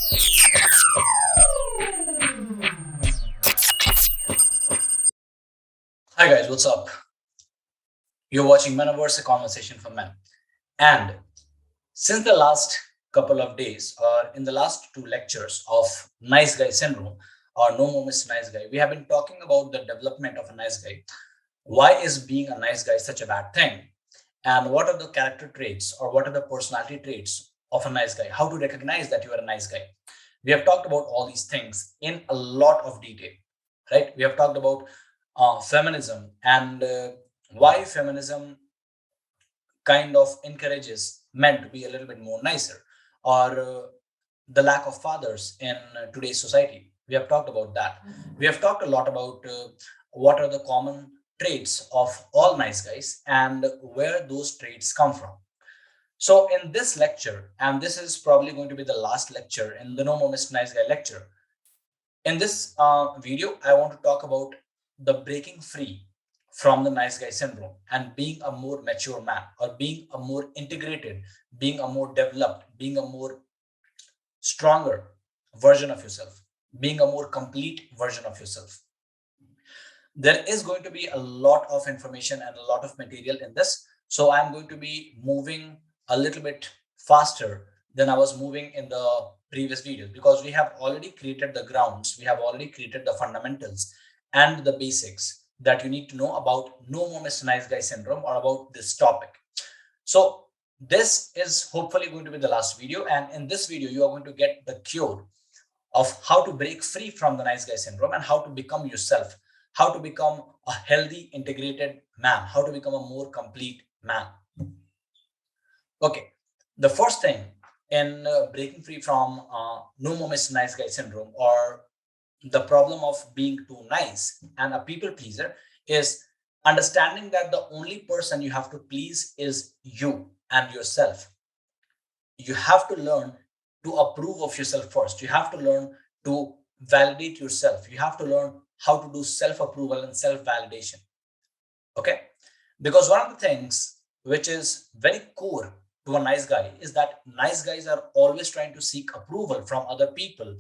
Hi guys, what's up? You're watching Menoverse, a conversation for men. And since the last couple of days, or in the last two lectures of nice guy syndrome, or no more Mr. Nice Guy, we have been talking about the development of a nice guy. Why is being a nice guy such a bad thing? And what are the character traits or what are the personality traits of a nice guy? How to recognize that you are a nice guy? We have talked about all these things in a lot of detail, right? We have talked about feminism and why feminism kind of encourages men to be a little bit more nicer, or the lack of fathers in today's society. We have talked about that. We have talked a lot about what are the common traits of all nice guys and where those traits come from. So, in this lecture, and this is probably going to be the last lecture in the No More Mr. Nice Guy lecture, in this video, I want to talk about the breaking free from the nice guy syndrome and being a more mature man, or being a more integrated, being a more developed, being a more stronger version of yourself, being a more complete version of yourself. There is going to be a lot of information and a lot of material in this. So I'm going to be moving a little bit faster than I was moving in the previous videos, because we have already created the grounds, we have already created the fundamentals and the basics that you need to know about no more Mr. Nice Guy syndrome or about this topic. So this is hopefully going to be the last video. And in this video, you are going to get the cure of how to break free from the nice guy syndrome and how to become yourself, how to become a healthy, integrated man, how to become a more complete man. Okay, the first thing in breaking free from no more Mr. Nice Guy syndrome, or the problem of being too nice and a people pleaser, is understanding that the only person you have to please is you and yourself. You have to learn to approve of yourself first. You have to learn to validate yourself. You have to learn how to do self approval and self validation. Okay, because one of the things which is very core to a nice guy is that nice guys are always trying to seek approval from other people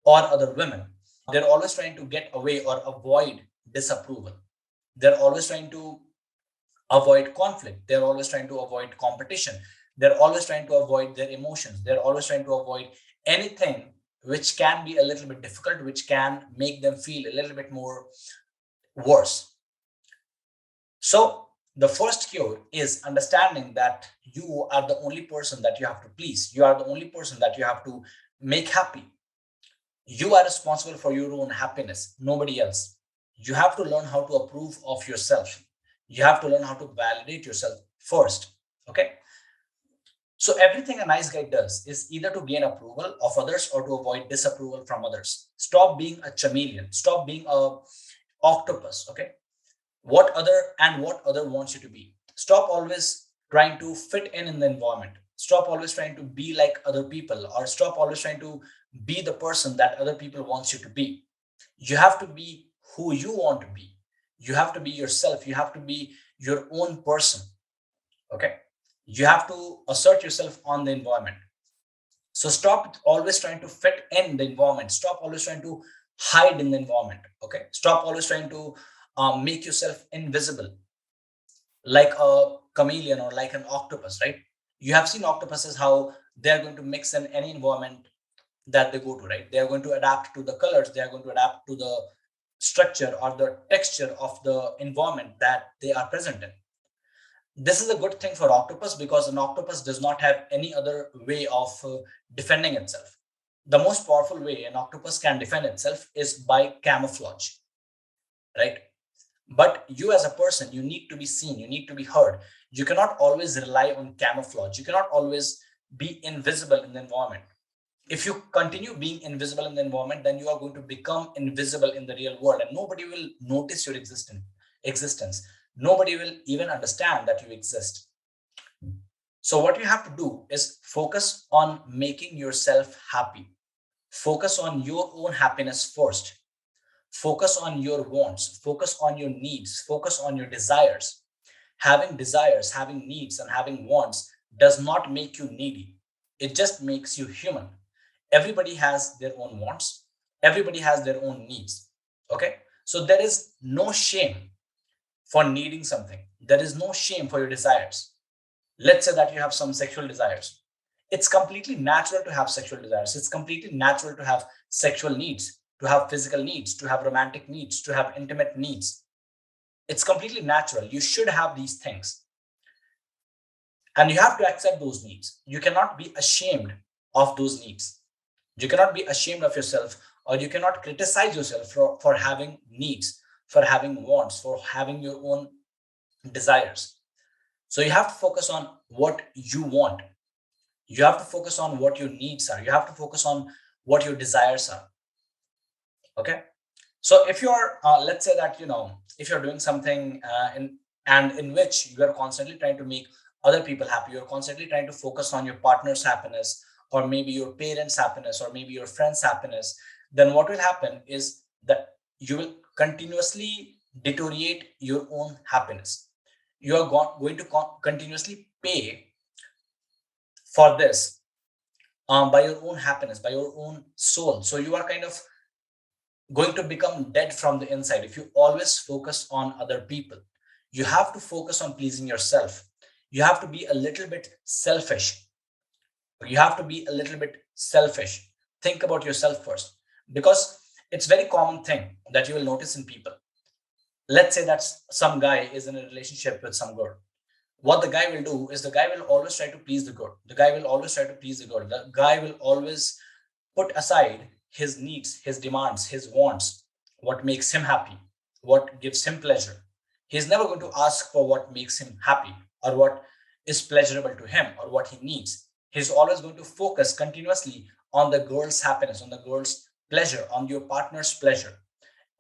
or other women. They're always trying to get away or avoid disapproval. They're always trying to avoid conflict. They're always trying to avoid competition. They're always trying to avoid their emotions. They're always trying to avoid anything which can be a little bit difficult, which can make them feel a little bit more worse. So the first cure is understanding that you are the only person that you have to please. You are the only person that you have to make happy. You are responsible for your own happiness, nobody else. You have to learn how to approve of yourself. You have to learn how to validate yourself first. Okay. So everything a nice guy does is either to gain approval of others or to avoid disapproval from others. Stop being a chameleon. Stop being a octopus. Okay. What other wants you to be. Stop always trying to fit in the environment. Stop always trying to be like other people, or stop always trying to be the person that other people wants you to be. You have to be who you want to be. You have to be yourself. You have to be your own person. Okay. You have to assert yourself on the environment. So stop always trying to fit in the environment. Stop always trying to hide in the environment. Okay. Stop always trying to make yourself invisible like a chameleon or like an octopus, right? You have seen octopuses how they're going to mix in any environment that they go to, right? They are going to adapt to the colors, they are going to adapt to the structure or the texture of the environment that they are present in. This is a good thing for octopus because an octopus does not have any other way of defending itself. The most powerful way an octopus can defend itself is by camouflage, right? But you as a person, you need to be seen, you need to be heard. You cannot always rely on camouflage. You cannot always be invisible in the environment. If you continue being invisible in the environment, then you are going to become invisible in the real world and nobody will notice your existence. Nobody will even understand that you exist. So what you have to do is focus on making yourself happy. Focus on your own happiness first. Focus on your wants, focus on your needs, focus on your desires. Having desires, having needs, and having wants does not make you needy. It just makes you human. Everybody has their own wants, everybody has their own needs. Okay, so there is no shame for needing something, there is no shame for your desires. Let's say that you have some sexual desires. It's completely natural to have sexual desires, it's completely natural to have sexual needs, to have physical needs, to have romantic needs, to have intimate needs. It's completely natural, you should have these things, and you have to accept those needs. You cannot be ashamed of those needs. You cannot be ashamed of yourself, or you cannot criticize yourself for having needs, for having wants, for having your own desires. So you have to focus on what you want. You have to focus on what your needs are. You have to focus on what your desires are. Okay. So if you're, let's say that, if you're doing something in which you are constantly trying to make other people happy, you're constantly trying to focus on your partner's happiness, or maybe your parents' happiness, or maybe your friends' happiness, then what will happen is that you will continuously deteriorate your own happiness. You are going to continuously pay for this, by your own happiness, by your own soul. So you are kind of going to become dead from the inside if you always focus on other people. You have to focus on pleasing yourself. You have to be a little bit selfish. You have to be a little bit selfish. Think about yourself first, because it's very common thing that you will notice in people. Let's say that some guy is in a relationship with some girl. What the guy will do is the guy will always try to please the girl. The guy will always try to please the girl. The guy will always put aside his needs, his demands, his wants, what makes him happy, what gives him pleasure. He's never going to ask for what makes him happy, or what is pleasurable to him, or what he needs. He's always going to focus continuously on the girl's happiness, on the girl's pleasure, on your partner's pleasure.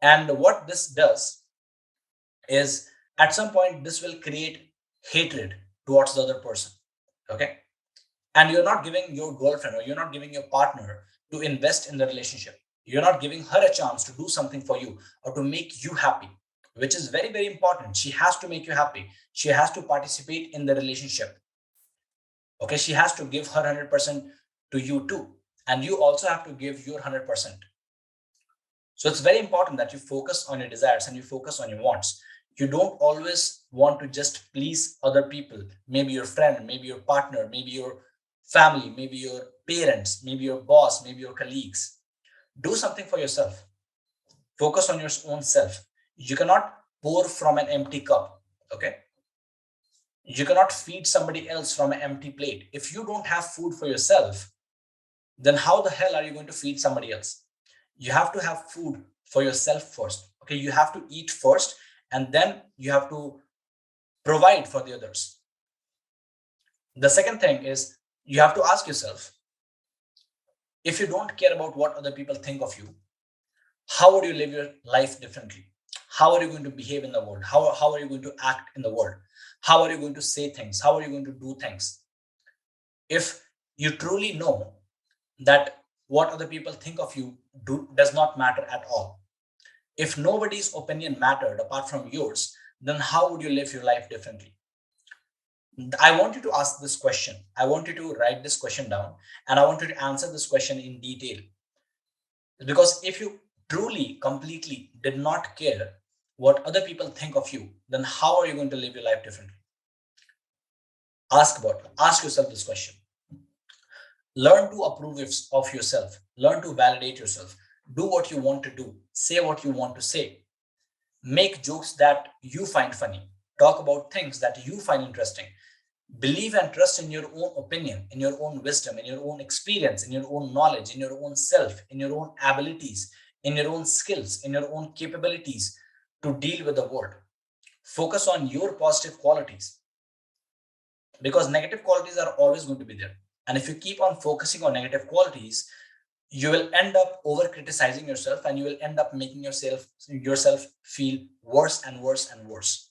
And what this does is, at some point, this will create hatred towards the other person. Okay. And you're not giving your girlfriend, or you're not giving your partner to invest in the relationship. You're not giving her a chance to do something for you, or to make you happy, which is very, very important. She has to make you happy. She has to participate in the relationship. Okay. She has to give her 100% to you too. And you also have to give your 100%. So it's very important that you focus on your desires and you focus on your wants. You don't always want to just please other people, maybe your friend, maybe your partner, maybe your family, maybe your parents, maybe your boss, maybe your colleagues. Do something for yourself. Focus on your own self. You cannot pour from an empty cup. Okay. You cannot feed somebody else from an empty plate. If you don't have food for yourself, then how the hell are you going to feed somebody else? You have to have food for yourself first. Okay. You have to eat first, and then you have to provide for the others. The second thing is, you have to ask yourself, if you don't care about what other people think of you, how would you live your life differently? How are you going to behave in the world? How are you going to act in the world? How are you going to say things? How are you going to do things? If you truly know that what other people think of you does not matter at all, if nobody's opinion mattered apart from yours, then how would you live your life differently? I want you to ask this question. I want you to write this question down, and I want you to answer this question in detail. Because if you truly, completely did not care what other people think of you, then how are you going to live your life differently? Ask yourself this question. Learn to approve of yourself. Learn to validate yourself. Do what you want to do. Say what you want to say. Make jokes that you find funny. Talk about things that you find interesting. Believe and trust in your own opinion, in your own wisdom, in your own experience, in your own knowledge, in your own self, in your own abilities, in your own skills, in your own capabilities to deal with the world. Focus on your positive qualities, because negative qualities are always going to be there. And if you keep on focusing on negative qualities, you will end up over criticizing yourself, and you will end up making yourself feel worse and worse and worse.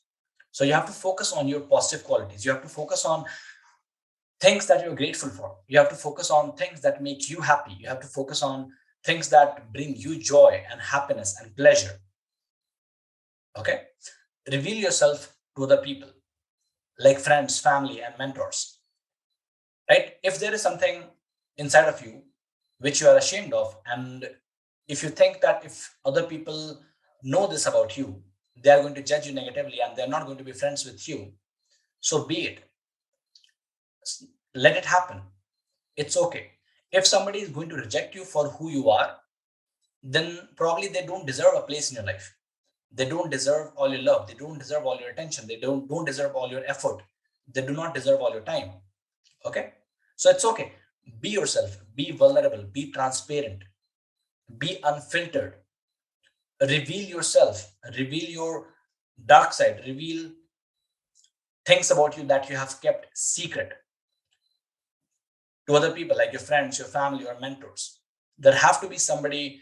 So you have to focus on your positive qualities. You have to focus on things that you're grateful for. You have to focus on things that make you happy. You have to focus on things that bring you joy and happiness and pleasure. Okay. Reveal yourself to other people, like friends, family, and mentors. Right. If there is something inside of you which you are ashamed of. And if you think that if other people know this about you, they are going to judge you negatively and they're not going to be friends with you, so be it. Let it happen. It's okay. If somebody is going to reject you for who you are, then probably they don't deserve a place in your life. They don't deserve all your love. They don't deserve all your attention. They don't deserve all your effort. They do not deserve all your time. Okay? So it's okay. Be yourself. Be vulnerable. Be transparent. Be unfiltered. Reveal yourself. Reveal your dark side. Reveal things about you that you have kept secret to other people, like your friends, your family, or mentors. There have to be somebody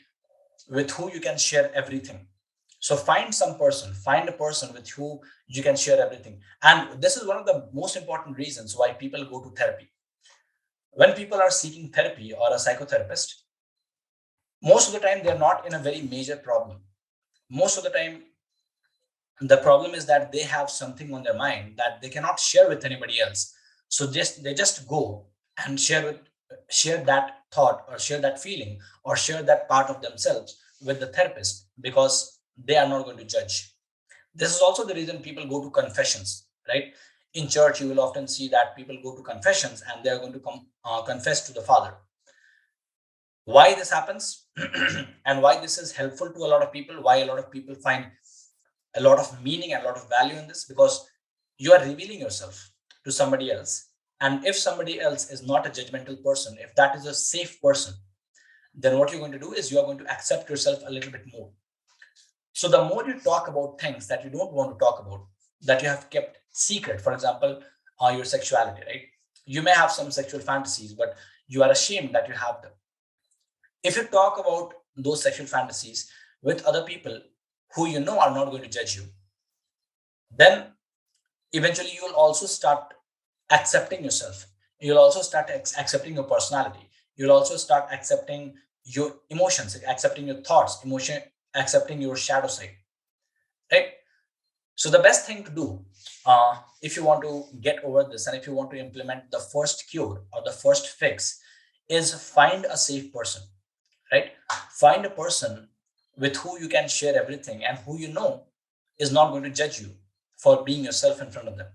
with who you can share everything. So find a person with who you can share everything. And this is one of the most important reasons why people go to therapy. When people are seeking therapy or a psychotherapist, most of the time they're not in a very major problem. Most of the time, the problem is that they have something on their mind that they cannot share with anybody else. So they just go and share that thought or share that feeling or share that part of themselves with the therapist because they are not going to judge. This is also the reason people go to confessions, right? In church, you will often see that people go to confessions and they are going to confess to the Father. Why this happens and why this is helpful to a lot of people, why a lot of people find a lot of meaning and a lot of value in this, because you are revealing yourself to somebody else. And if somebody else is not a judgmental person, if that is a safe person, then what you're going to do is you are going to accept yourself a little bit more. So the more you talk about things that you don't want to talk about, that you have kept secret, for example, your sexuality, right? You may have some sexual fantasies, but you are ashamed that you have them. If you talk about those sexual fantasies with other people who you know are not going to judge you, then eventually you will also start accepting yourself. You'll also start accepting your personality. You'll also start accepting your emotions, accepting your thoughts, accepting your shadow side, right? So the best thing to do, if you want to get over this and if you want to implement the first cure or the first fix, is find a safe person, right? Find a person with who you can share everything and who you know is not going to judge you for being yourself in front of them.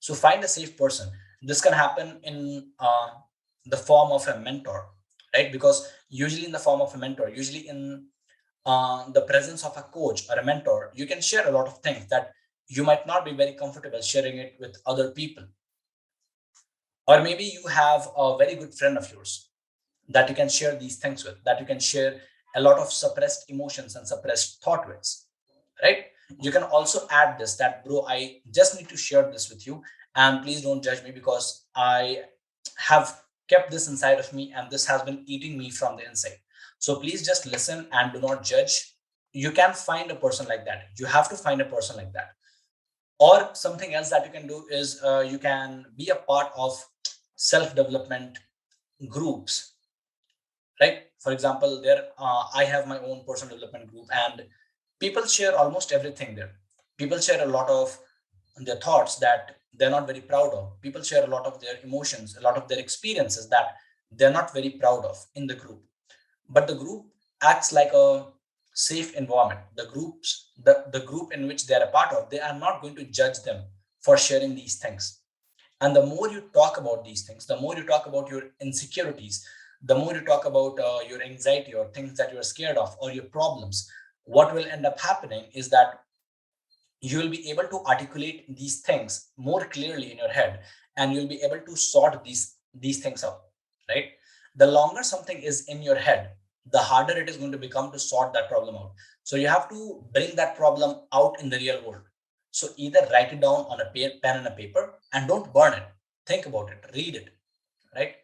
So find a safe person. This can happen in the form of a mentor, right? Because usually in the form of a mentor, usually in the presence of a coach or a mentor, you can share a lot of things that you might not be very comfortable sharing it with other people. Or maybe you have a very good friend of yours that you can share these things with, that you can share a lot of suppressed emotions and suppressed thought with, right? You can also add this that, bro, I just need to share this with you. And please don't judge me because I have kept this inside of me and this has been eating me from the inside. So please just listen and do not judge. You can find a person like that. You have to find a person like that. Or something else that you can do is you can be a part of self development groups, right? For example, there I have my own personal development group and people share almost everything there. People share a lot of their thoughts that they're not very proud of. People share a lot of their emotions, a lot of their experiences that they're not very proud of in the group. But the group acts like a safe environment. The group in which they are a part of, they are not going to judge them for sharing these things. And the more you talk about these things, the more you talk about your insecurities, the more you talk about your anxiety or things that you're scared of or your problems, what will end up happening is that you will be able to articulate these things more clearly in your head and you'll be able to sort these things out, right? The longer something is in your head, the harder it is going to become to sort that problem out. So you have to bring that problem out in the real world. So either write it down on a pen and a paper and don't burn it. Think about it, read it, right?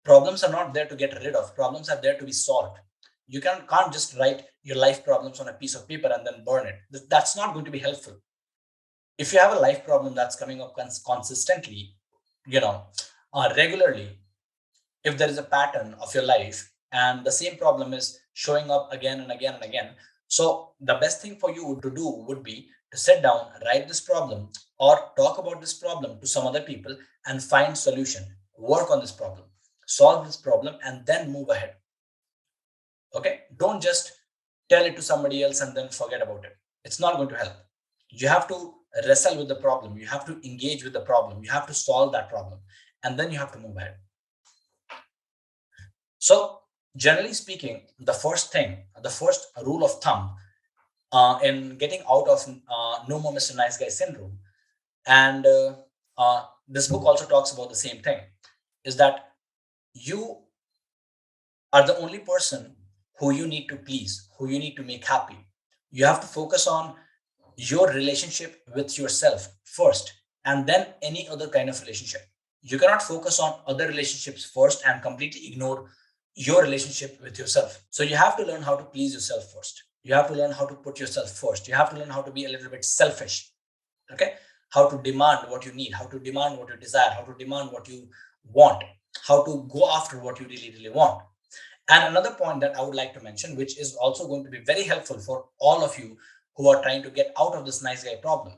Problems are not there to get rid of. Problems are there to be solved. You can't just write your life problems on a piece of paper and then burn it. That's not going to be helpful. If you have a life problem that's coming up consistently, you know, regularly, if there is a pattern of your life and the same problem is showing up again and again and again, so the best thing for you to do would be to sit down, write this problem, or talk about this problem to some other people and find solution. Work on this problem. solve this problem, and then move ahead. Okay, don't just tell it to somebody else and then forget about it. It's not going to help. You have to wrestle with the problem, you have to engage with the problem, you have to solve that problem, and then you have to move ahead. So generally speaking, the first rule of thumb in getting out of no more Mr. Nice Guy syndrome, and this book also talks about the same thing, is that you are the only person who you need to please, who you need to make happy. You have to focus on your relationship with yourself first, and then any other kind of relationship. You cannot focus on other relationships first and completely ignore your relationship with yourself. So you have to learn how to please yourself first. You have to learn how to put yourself first. You have to learn how to be a little bit selfish. Okay? How to demand what you need, how to demand what you desire, how to demand what you want, how to go after what you really, really want. And another point that I would like to mention, which is also going to be very helpful for all of you who are trying to get out of this nice guy problem,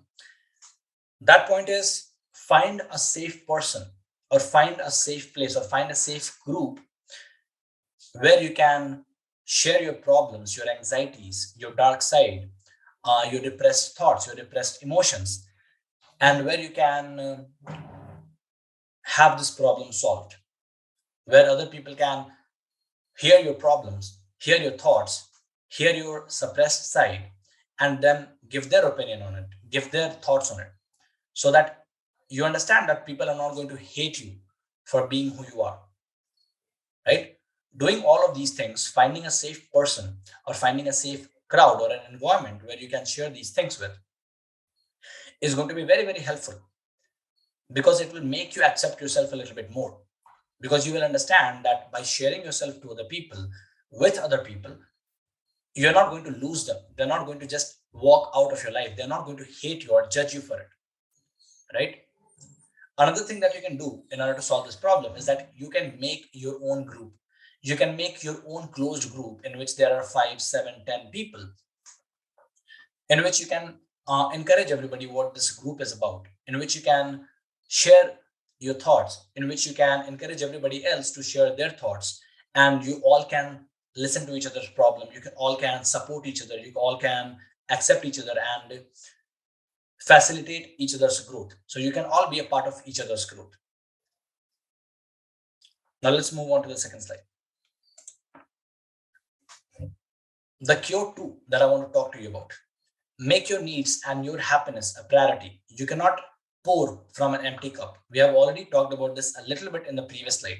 that point is find a safe person, or find a safe place, or find a safe group where you can share your problems, your anxieties, your dark side, your depressed thoughts, your depressed emotions, and where you can have this problem solved, where other people can hear your problems, hear your thoughts, hear your suppressed side, and then give their opinion on it, give their thoughts on it, so that you understand that people are not going to hate you for being who you are, right? Doing all of these things, finding a safe person or finding a safe crowd or an environment where you can share these things with, is going to be very, very helpful, because it will make you accept yourself a little bit more, because you will understand that by sharing yourself to other people, with other people, you're not going to lose them. They're not going to just walk out of your life. They're not going to hate you or judge you for it, right? Another thing that you can do in order to solve this problem is that you can make your own group. You can make your own closed group in which there are 5, 7, 10 people, in which you can encourage everybody what this group is about, in which you can share your thoughts, in which you can encourage everybody else to share their thoughts, and you all can listen to each other's problem. You can all can support each other. You all can accept each other and facilitate each other's growth. So you can all be a part of each other's growth. Now let's move on to the second slide. The cure two that I want to talk to you about. Make your needs and your happiness a priority. You cannot pour from an empty cup. We have already talked about this a little bit in the previous slide.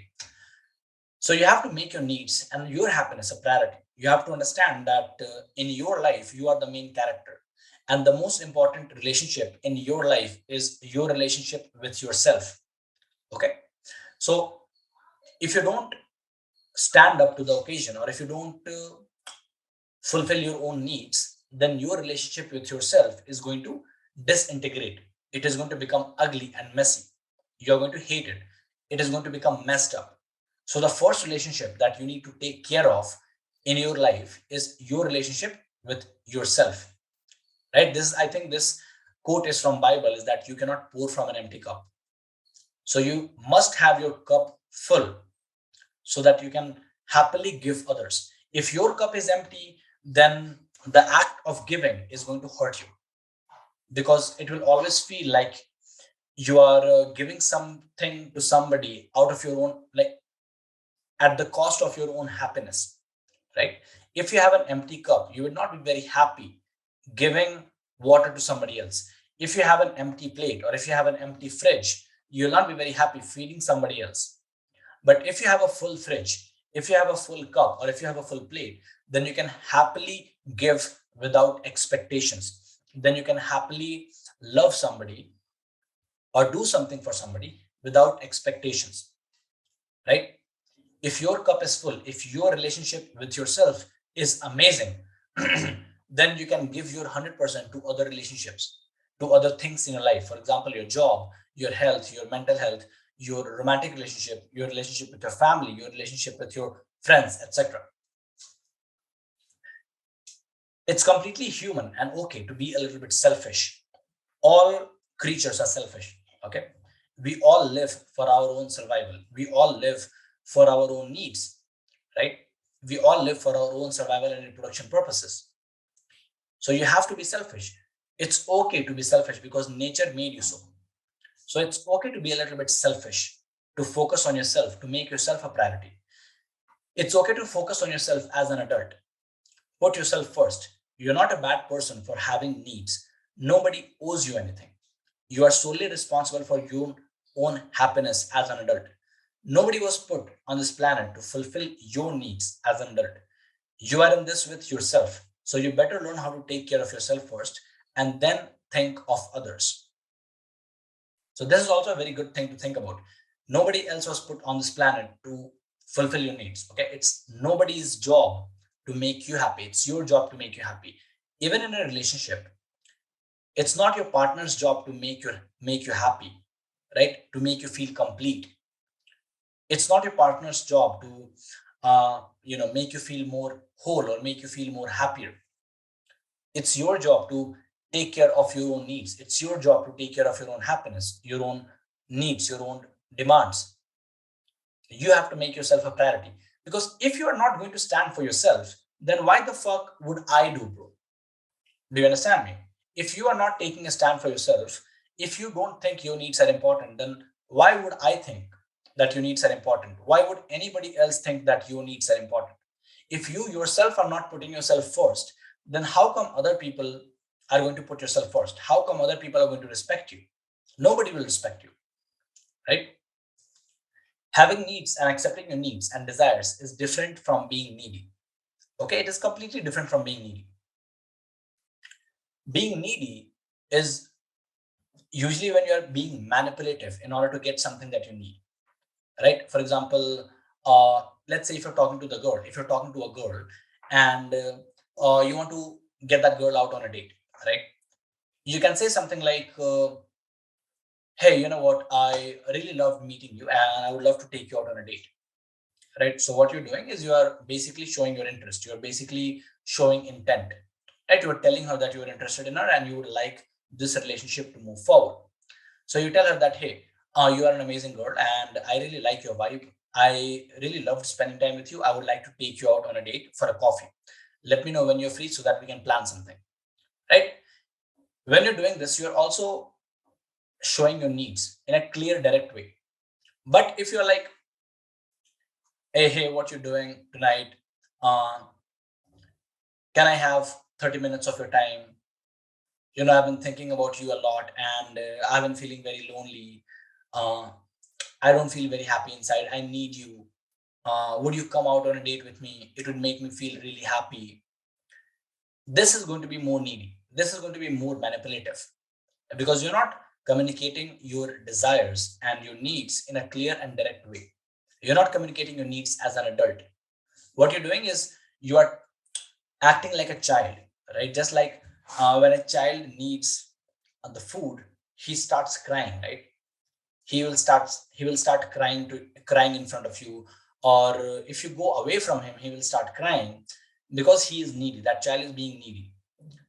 So you have to make your needs and your happiness a priority. You have to understand that in your life, you are the main character. And the most important relationship in your life is your relationship with yourself. Okay. So if you don't stand up to the occasion, or if you don't fulfill your own needs, then your relationship with yourself is going to disintegrate. It is going to become ugly and messy. You're going to hate it. It is going to become messed up. So the first relationship that you need to take care of in your life is your relationship with yourself. Right? I think this quote is from Bible, is that you cannot pour from an empty cup. So you must have your cup full so that you can happily give others. If your cup is empty, then the act of giving is going to hurt you, because it will always feel like you are giving something to somebody out of your own, like at the cost of your own happiness, right? If you have an empty cup, you will not be very happy giving water to somebody else. If you have an empty plate, or if you have an empty fridge, you'll not be very happy feeding somebody else. But if you have a full fridge, if you have a full cup, or if you have a full plate, then you can happily give without expectations. Then you can happily love somebody or do something for somebody without expectations, right? If your cup is full, if your relationship with yourself is amazing, then you can give your 100% to other relationships, to other things in your life. For example, your job, your health, your mental health, your romantic relationship, your relationship with your family, your relationship with your friends, etc. It's completely human and okay to be a little bit selfish. All creatures are selfish. Okay. We all live for our own survival. We all live for our own needs, right? We all live for our own survival and reproduction purposes. So you have to be selfish. It's okay to be selfish because nature made you so. So it's okay to be a little bit selfish, to focus on yourself, to make yourself a priority. It's okay to focus on yourself as an adult. Put yourself first. You're not a bad person for having needs. Nobody owes you anything. You are solely responsible for your own happiness as an adult. Nobody was put on this planet to fulfill your needs as an adult. You are in this with yourself. So you better learn how to take care of yourself first and then think of others. So this is also a very good thing to think about. Nobody else was put on this planet to fulfill your needs. Okay, it's nobody's job to make you happy. It's your job to make you happy. Even in a relationship, it's not your partner's job to make you happy, right? To make you feel complete. It's not your partner's job to make you feel more whole or make you feel more happier. It's your job to take care of your own needs. It's your job to take care of your own happiness, your own needs, your own demands. You have to make yourself a priority. Because if you are not going to stand for yourself, then why the fuck would I do, bro? Do you understand me? If you are not taking a stand for yourself, if you don't think your needs are important, then why would I think that your needs are important? Why would anybody else think that your needs are important? If you yourself are not putting yourself first, then how come other people are going to put yourself first? How come other people are going to respect you? Nobody will respect you, right? Having needs and accepting your needs and desires is different from being needy. Okay, it is completely different from being needy. Being needy is usually when you are being manipulative in order to get something that you need, right? For example, let's say if you're talking to the girl, if you're talking to a girl and you want to get that girl out on a date, right? You can say something like, hey, you know what? I really loved meeting you and I would love to take you out on a date, right? So what you're doing is you are basically showing your interest. You're basically showing intent, right? You're telling her that you're interested in her and you would like this relationship to move forward. So you tell her that, hey, you are an amazing girl and I really like your vibe. I really loved spending time with you. I would like to take you out on a date for a coffee. Let me know when you're free so that we can plan something, right? When you're doing this, you're also showing your needs in a clear, direct way. But if you're like, hey, what you doing tonight? Uh, can I have 30 minutes of your time? I've been thinking about you a lot and I've been feeling very lonely. Uh, I don't feel very happy inside. I need you. Would you come out on a date with me? It would make me feel really happy. This is going to be more needy. This is going to be more manipulative because you're not communicating your desires and your needs in a clear and direct way. You're not communicating your needs as an adult. What you're doing is you are acting like a child, right? Just like when a child needs the food, he starts crying, right? He will start crying in front of you, or if you go away from him, he will start crying because he is needy. That child is being needy,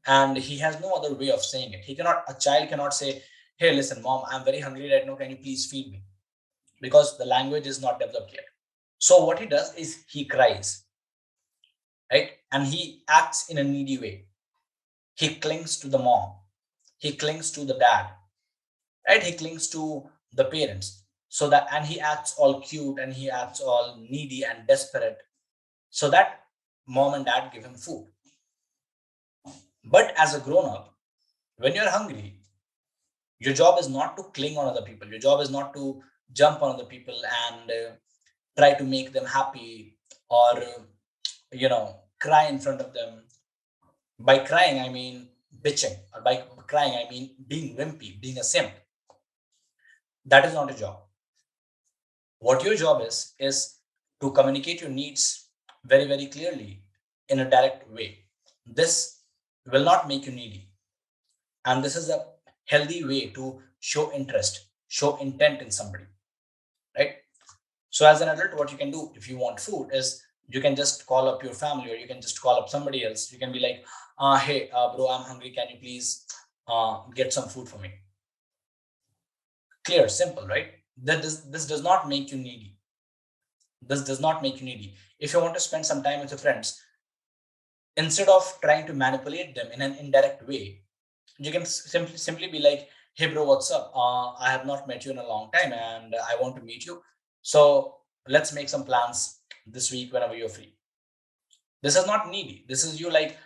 and he has no other way of saying it. A child cannot say, hey, listen, mom, I'm very hungry right now, can you please feed me? Because the language is not developed yet. So what he does is he cries, right? And he acts in a needy way. He clings to the mom, he clings to the dad, right? He clings to the parents. So that, and he acts all cute and he acts all needy and desperate, so that mom and dad give him food. But as a grown up, when you're hungry, your job is not to cling on other people. Your job is not to jump on other people and try to make them happy, or cry in front of them. By crying, I mean bitching, or by crying, I mean being wimpy, being a simp. That is not a job. What your job is to communicate your needs very, very clearly in a direct way. This will not make you needy, and this is a healthy way to show interest, show intent in somebody, right? So as an adult, what you can do if you want food is you can just call up your family, or you can just call up somebody else. You can be like, hey, bro, I'm hungry, can you please get some food for me? Clear, simple, right? This does not make you needy. This does not make you needy. If you want to spend some time with your friends, instead of trying to manipulate them in an indirect way, you can simply be like, hey bro, what's up? I have not met you in a long time and I want to meet you. So let's make some plans this week whenever you're free. This is not needy. This is you like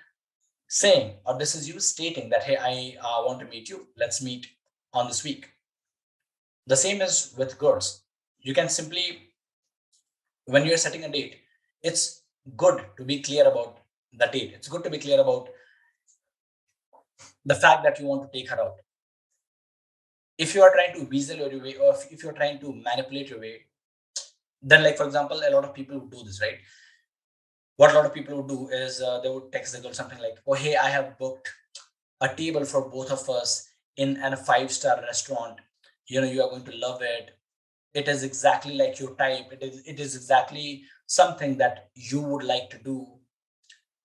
saying, or this is you stating that, hey, I want to meet you. Let's meet on this week. The same is with girls. You can simply, when you're setting a date, it's good to be clear about the date. It's good to be clear about the fact that you want to take her out. If you are trying to weasel your way, or if you're trying to manipulate your way, then, like, for example, a lot of people would do this, right? What a lot of people would do is they would text the girl something like, oh, hey, I have booked a table for both of us in a five-star restaurant. You are going to love it. It is exactly like your type. It is exactly something that you would like to do.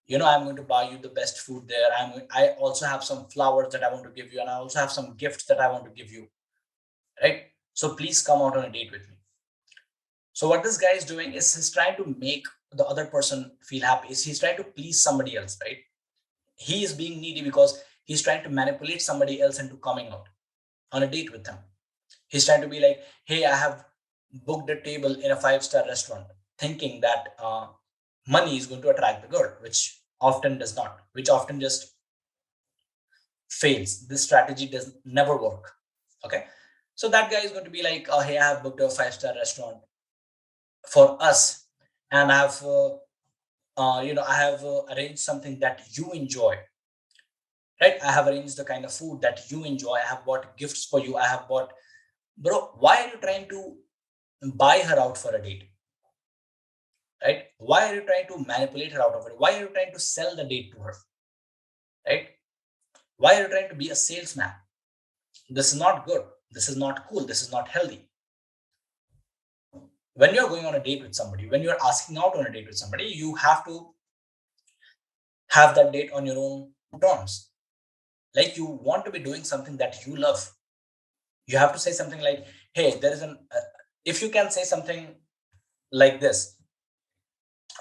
I'm going to buy you the best food there. I also have some flowers that I want to give you, and I also have some gifts that I want to give you, right? So please come out on a date with me. So what this guy is doing is he's trying to make the other person feel happy. He's trying to please somebody else, right? He is being needy because he's trying to manipulate somebody else into coming out on a date with him. He's trying to be like, hey, I have booked a table in a five-star restaurant, thinking that money is going to attract the girl, which often does not, which often just fails. This strategy does never work. Okay. So that guy is going to be like, hey, I have booked a five-star restaurant for us, and I have arranged something that you enjoy, right? I have arranged the kind of food that you enjoy. I have bought gifts for you. I have bought, bro, why are you trying to buy her out for a date, right? Why are you trying to manipulate her out of it? Why are you trying to sell the date to her, right? Why are you trying to be a salesman? This is not good. This is not cool. This is not healthy. When you're going on a date with somebody, when you're asking out on a date with somebody, you have to have that date on your own terms. Like, you want to be doing something that you love. You have to say something like, hey, there is if you can say something like this,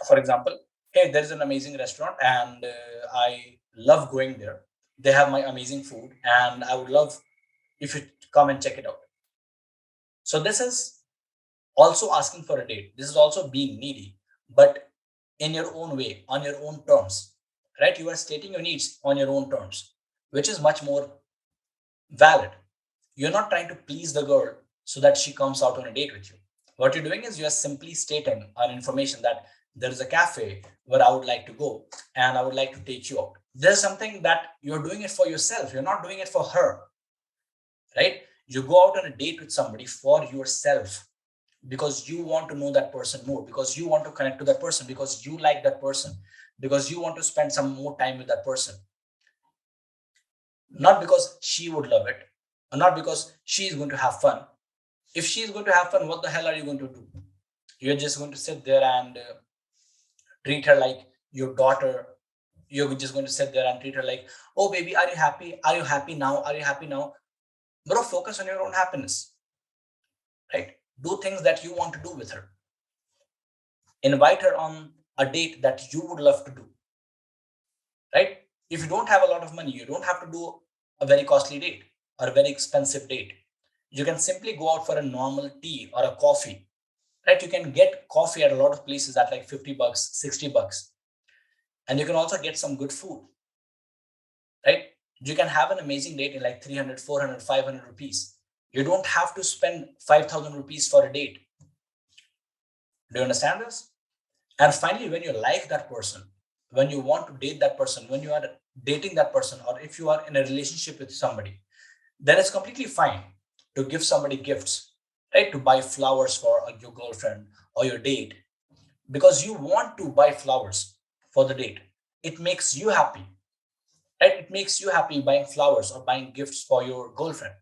for example, hey, there is an amazing restaurant and I love going there. They have my amazing food and I would love if you come and check it out. So this is also asking for a date. This is also being needy, but in your own way, on your own terms, right? You are stating your needs on your own terms, which is much more valid. You're not trying to please the girl so that she comes out on a date with you. What you're doing is you are simply stating an information that there is a cafe where I would like to go and I would like to take you out. There's something that you're doing it for yourself. You're not doing it for her, right? You go out on a date with somebody for yourself because you want to know that person more, because you want to connect to that person, because you like that person, because you want to spend some more time with that person. Not because she would love it, or not because she is going to have fun. If she is going to have fun, what the hell are you going to do? You're just going to sit there and treat her like your daughter. You're just going to sit there and treat her like, oh baby, are you happy? Are you happy now? Are you happy now? Bro, focus on your own happiness, right? Do things that you want to do with her. Invite her on a date that you would love to do, right? If you don't have a lot of money, you don't have to do a very costly date or a very expensive date. You can simply go out for a normal tea or a coffee, right? You can get coffee at a lot of places at like $50, $60. And you can also get some good food, right? You can have an amazing date in like 300, 400, 500 rupees. You don't have to spend 5,000 rupees for a date. Do you understand this? And finally, when you like that person, when you want to date that person, when you are dating that person, or if you are in a relationship with somebody, then it's completely fine to give somebody gifts, right? To buy flowers for your girlfriend or your date, because you want to buy flowers for the date. It makes you happy, right? It makes you happy buying flowers or buying gifts for your girlfriend.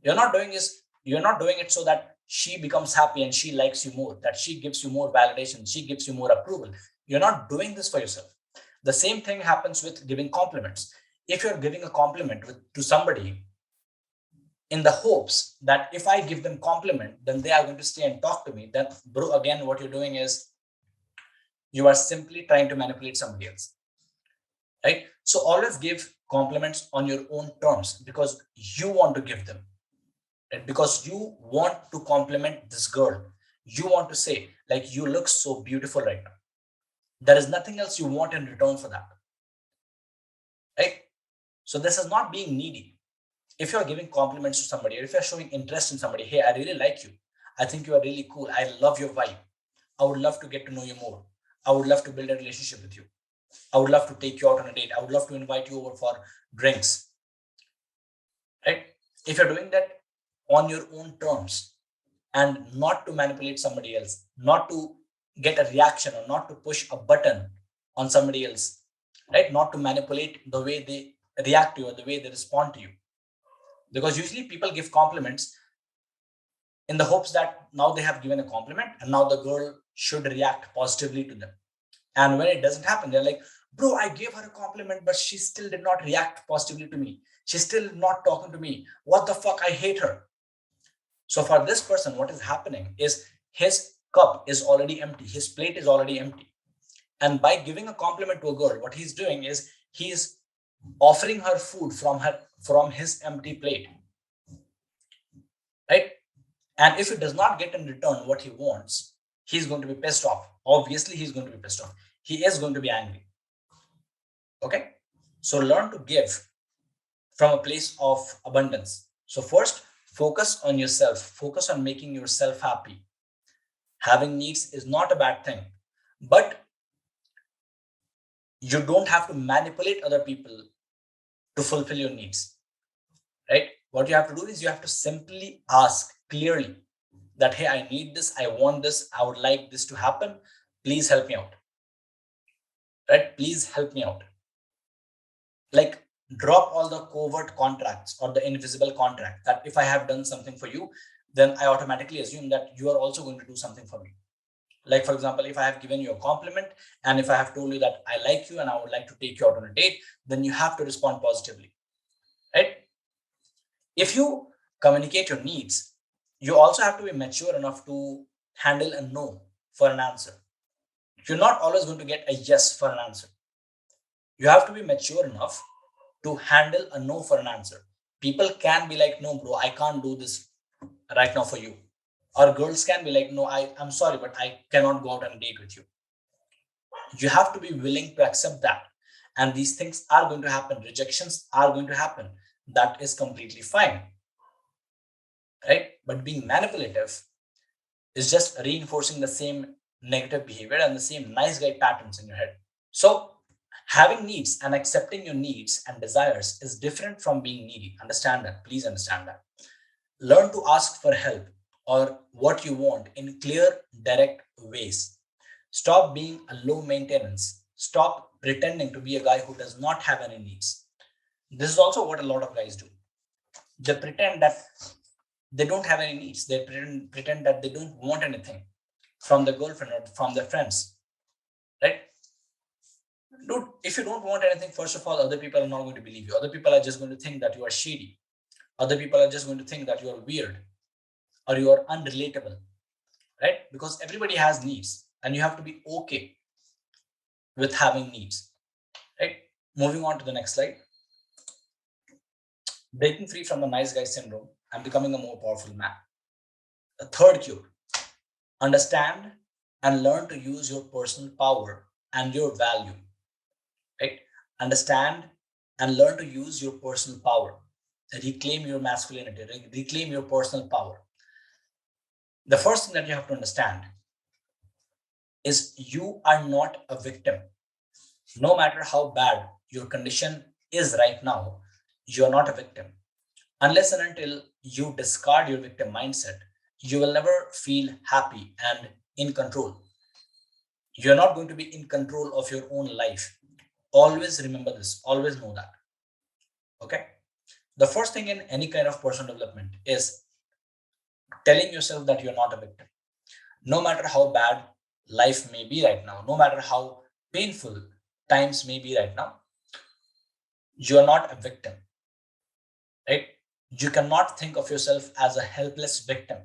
You're not doing it so that she becomes happy and she likes you more, that she gives you more validation, she gives you more approval. You're not doing this for yourself. The same thing happens with giving compliments. If you're giving a compliment to somebody, in the hopes that if I give them compliment, then they are going to stay and talk to me. Then, bro, again, what you're doing is you are simply trying to manipulate somebody else, right? So always give compliments on your own terms because you want to give them, right? Because you want to compliment this girl. You want to say, like, you look so beautiful right now. There is nothing else you want in return for that, right? So this is not being needy. If you're giving compliments to somebody, or if you're showing interest in somebody, hey, I really like you. I think you are really cool. I love your vibe. I would love to get to know you more. I would love to build a relationship with you. I would love to take you out on a date. I would love to invite you over for drinks, right? If you're doing that on your own terms and not to manipulate somebody else, not to get a reaction or not to push a button on somebody else, right? Not to manipulate the way they react to you or the way they respond to you. Because usually people give compliments in the hopes that now they have given a compliment and now the girl should react positively to them. And when it doesn't happen, they're like, bro, I gave her a compliment, but she still did not react positively to me. She's still not talking to me. What the fuck? I hate her. So for this person, what is happening is his cup is already empty. His plate is already empty. And by giving a compliment to a girl, what he's doing is he's offering her food from his empty plate, right? And if he does not get in return what he wants, he's going to be pissed off. Obviously, he's going to be pissed off. He is going to be angry. Okay. So learn to give from a place of abundance. So first, focus on yourself. Focus on making yourself happy. Having needs is not a bad thing, but you don't have to manipulate other people to fulfill your needs, right? What you have to do is you have to simply ask clearly that, hey, I need this, I want this, I would like this to happen. Please help me out, right? Please help me out. Like, drop all the covert contracts or the invisible contract that if I have done something for you, then I automatically assume that you are also going to do something for me. Like, for example, if I have given you a compliment and if I have told you that I like you and I would like to take you out on a date, then you have to respond positively, right? If you communicate your needs, you also have to be mature enough to handle a no for an answer. You're not always going to get a yes for an answer. You have to be mature enough to handle a no for an answer. People can be like, no, bro, I can't do this right now for you. Or girls can be like, no, I'm sorry, but I cannot go out on a date with you. You have to be willing to accept that. And these things are going to happen. Rejections are going to happen. That is completely fine, right? But being manipulative is just reinforcing the same negative behavior and the same nice guy patterns in your head. So, having needs and accepting your needs and desires is different from being needy. Understand that. Please understand that. Learn to ask for help or what you want in clear, direct ways. Stop being a low maintenance. Stop pretending to be a guy who does not have any needs. This is also what a lot of guys do. They pretend that they don't have any needs. They pretend that they don't want anything from the girlfriend or from their friends, right? Dude, if you don't want anything, first of all, other people are not going to believe you. Other people are just going to think that you are shady. Other people are just going to think that you are weird or you are unrelatable, right? Because everybody has needs and you have to be okay with having needs, right? Moving on to the next slide. Breaking free from the nice guy syndrome and becoming a more powerful man. The third cure: understand and learn to use your personal power and your value, right? Understand and learn to use your personal power. Reclaim your masculinity, reclaim your personal power. The first thing that you have to understand is you are not a victim. No matter how bad your condition is right now, you are not a victim. Unless and until you discard your victim mindset, you will never feel happy and in control. You're not going to be in control of your own life. Always remember this, always know that. Okay. The first thing in any kind of personal development is telling yourself that you're not a victim. No matter how bad life may be right now, no matter how painful times may be right now, you are not a victim, right? You cannot think of yourself as a helpless victim,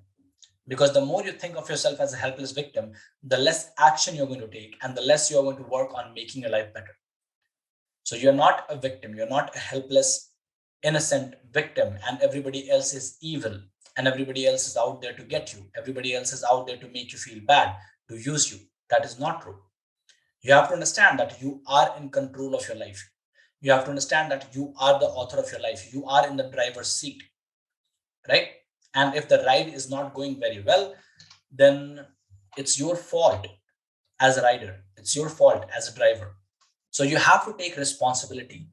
because the more you think of yourself as a helpless victim, the less action you're going to take and the less you're going to work on making your life better. So you're not a victim, you're not a helpless, innocent victim, and everybody else is evil, and everybody else is out there to get you. Everybody else is out there to make you feel bad, to use you. That is not true. You have to understand that you are in control of your life. You have to understand that you are the author of your life. You are in the driver's seat, right? And if the ride is not going very well, then it's your fault as a rider. It's your fault as a driver. So you have to take responsibility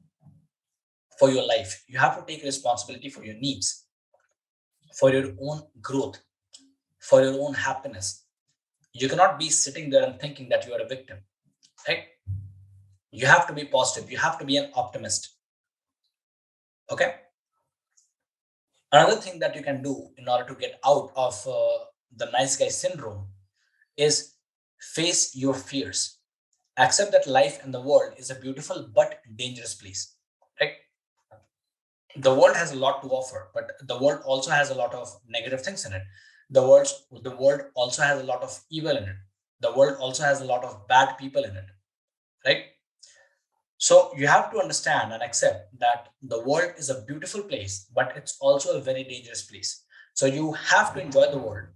for your life. You have to take responsibility for your needs, for your own growth, for your own happiness. You cannot be sitting there and thinking that you are a victim, right? You have to be positive. You have to be an optimist. Okay. Another thing that you can do in order to get out of the nice guy syndrome is face your fears. Accept that life and the world is a beautiful but dangerous place, right? The world has a lot to offer, but the world also has a lot of negative things in it. The world also has a lot of evil in it. The world also has a lot of bad people in it, right? So you have to understand and accept that the world is a beautiful place, but it's also a very dangerous place. So you have to enjoy the world,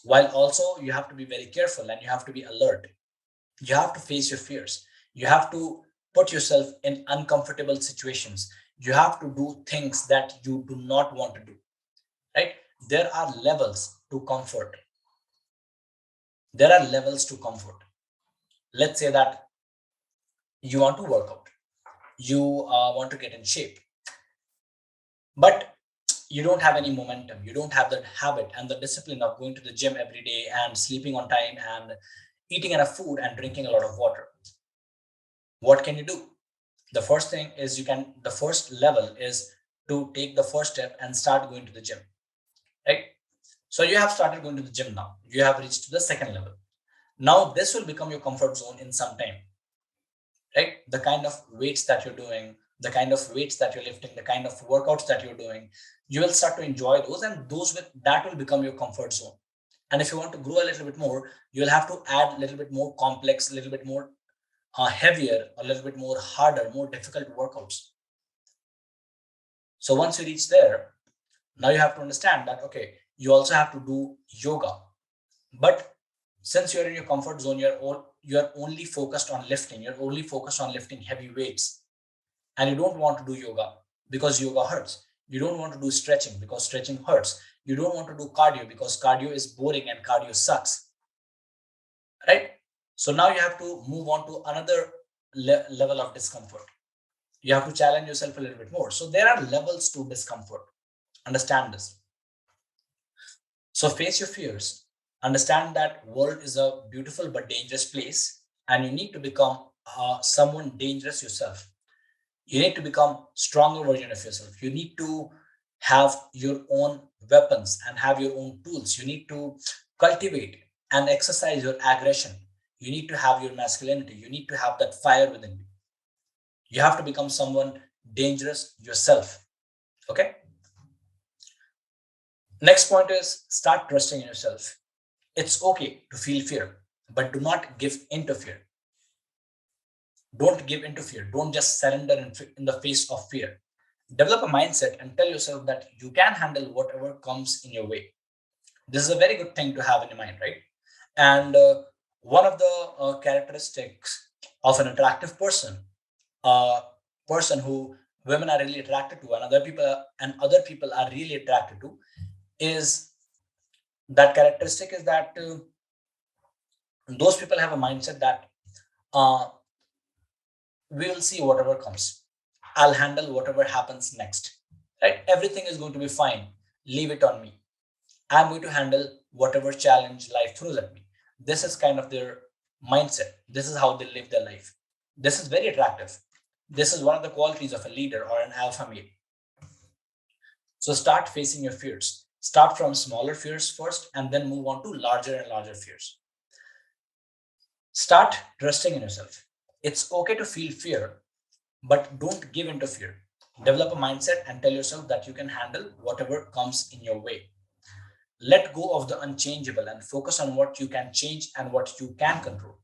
while also you have to be very careful and you have to be alert. You have to face your fears. You have to put yourself in uncomfortable situations. You have to do things that you do not want to do, right? There are levels to comfort. There are levels to comfort. Let's say that you want to work out, you want to get in shape, but you don't have any momentum. You don't have that habit and the discipline of going to the gym every day and sleeping on time and eating enough food and drinking a lot of water. What can you do? The first thing is the first level is to take the first step and start going to the gym, right? So you have started going to the gym now. You have reached to the second level. Now this will become your comfort zone in some time, right? The kind of weights that you're doing, the kind of weights that you're lifting, the kind of workouts that you're doing, you will start to enjoy those, and that will become your comfort zone. And if you want to grow a little bit more, you'll have to add a little bit more complex, a little bit more heavier, a little bit more harder, more difficult workouts. So once you reach there, now you have to understand that okay, you also have to do yoga. But since you're in your comfort zone, you're only focused on lifting. You're only focused on lifting heavy weights, and you don't want to do yoga because yoga hurts. You don't want to do stretching because stretching hurts. You don't want to do cardio because cardio is boring and cardio sucks, right? So now you have to move on to another level of discomfort. You have to challenge yourself a little bit more. So there are levels to discomfort. Understand this. So face your fears. Understand that world is a beautiful but dangerous place, and you need to become someone dangerous yourself. You need to become stronger version of yourself. You need to have your own weapons and have your own tools. You need to cultivate and exercise your aggression. You need to have your masculinity. You need to have that fire within you. You have to become someone dangerous yourself. Okay. Next point is start trusting in yourself. It's okay to feel fear, but do not give into fear. Don't give into fear. Don't just surrender in the face of fear. Develop a mindset and tell yourself that you can handle whatever comes in your way. This is a very good thing to have in your mind, right? And one of the characteristics of an attractive person, a person who women are really attracted to, and other people are really attracted to, is that characteristic is that those people have a mindset that uh, we will see whatever comes. I'll handle whatever happens next. Right? Everything is going to be fine. Leave it on me. I'm going to handle whatever challenge life throws at me. This is kind of their mindset. This is how they live their life. This is very attractive. This is one of the qualities of a leader or an alpha male. So start facing your fears. Start from smaller fears first and then move on to larger and larger fears. Start trusting in yourself. It's okay to feel fear, but don't give into fear. Develop a mindset and tell yourself that you can handle whatever comes in your way. Let go of the unchangeable and focus on what you can change and what you can control.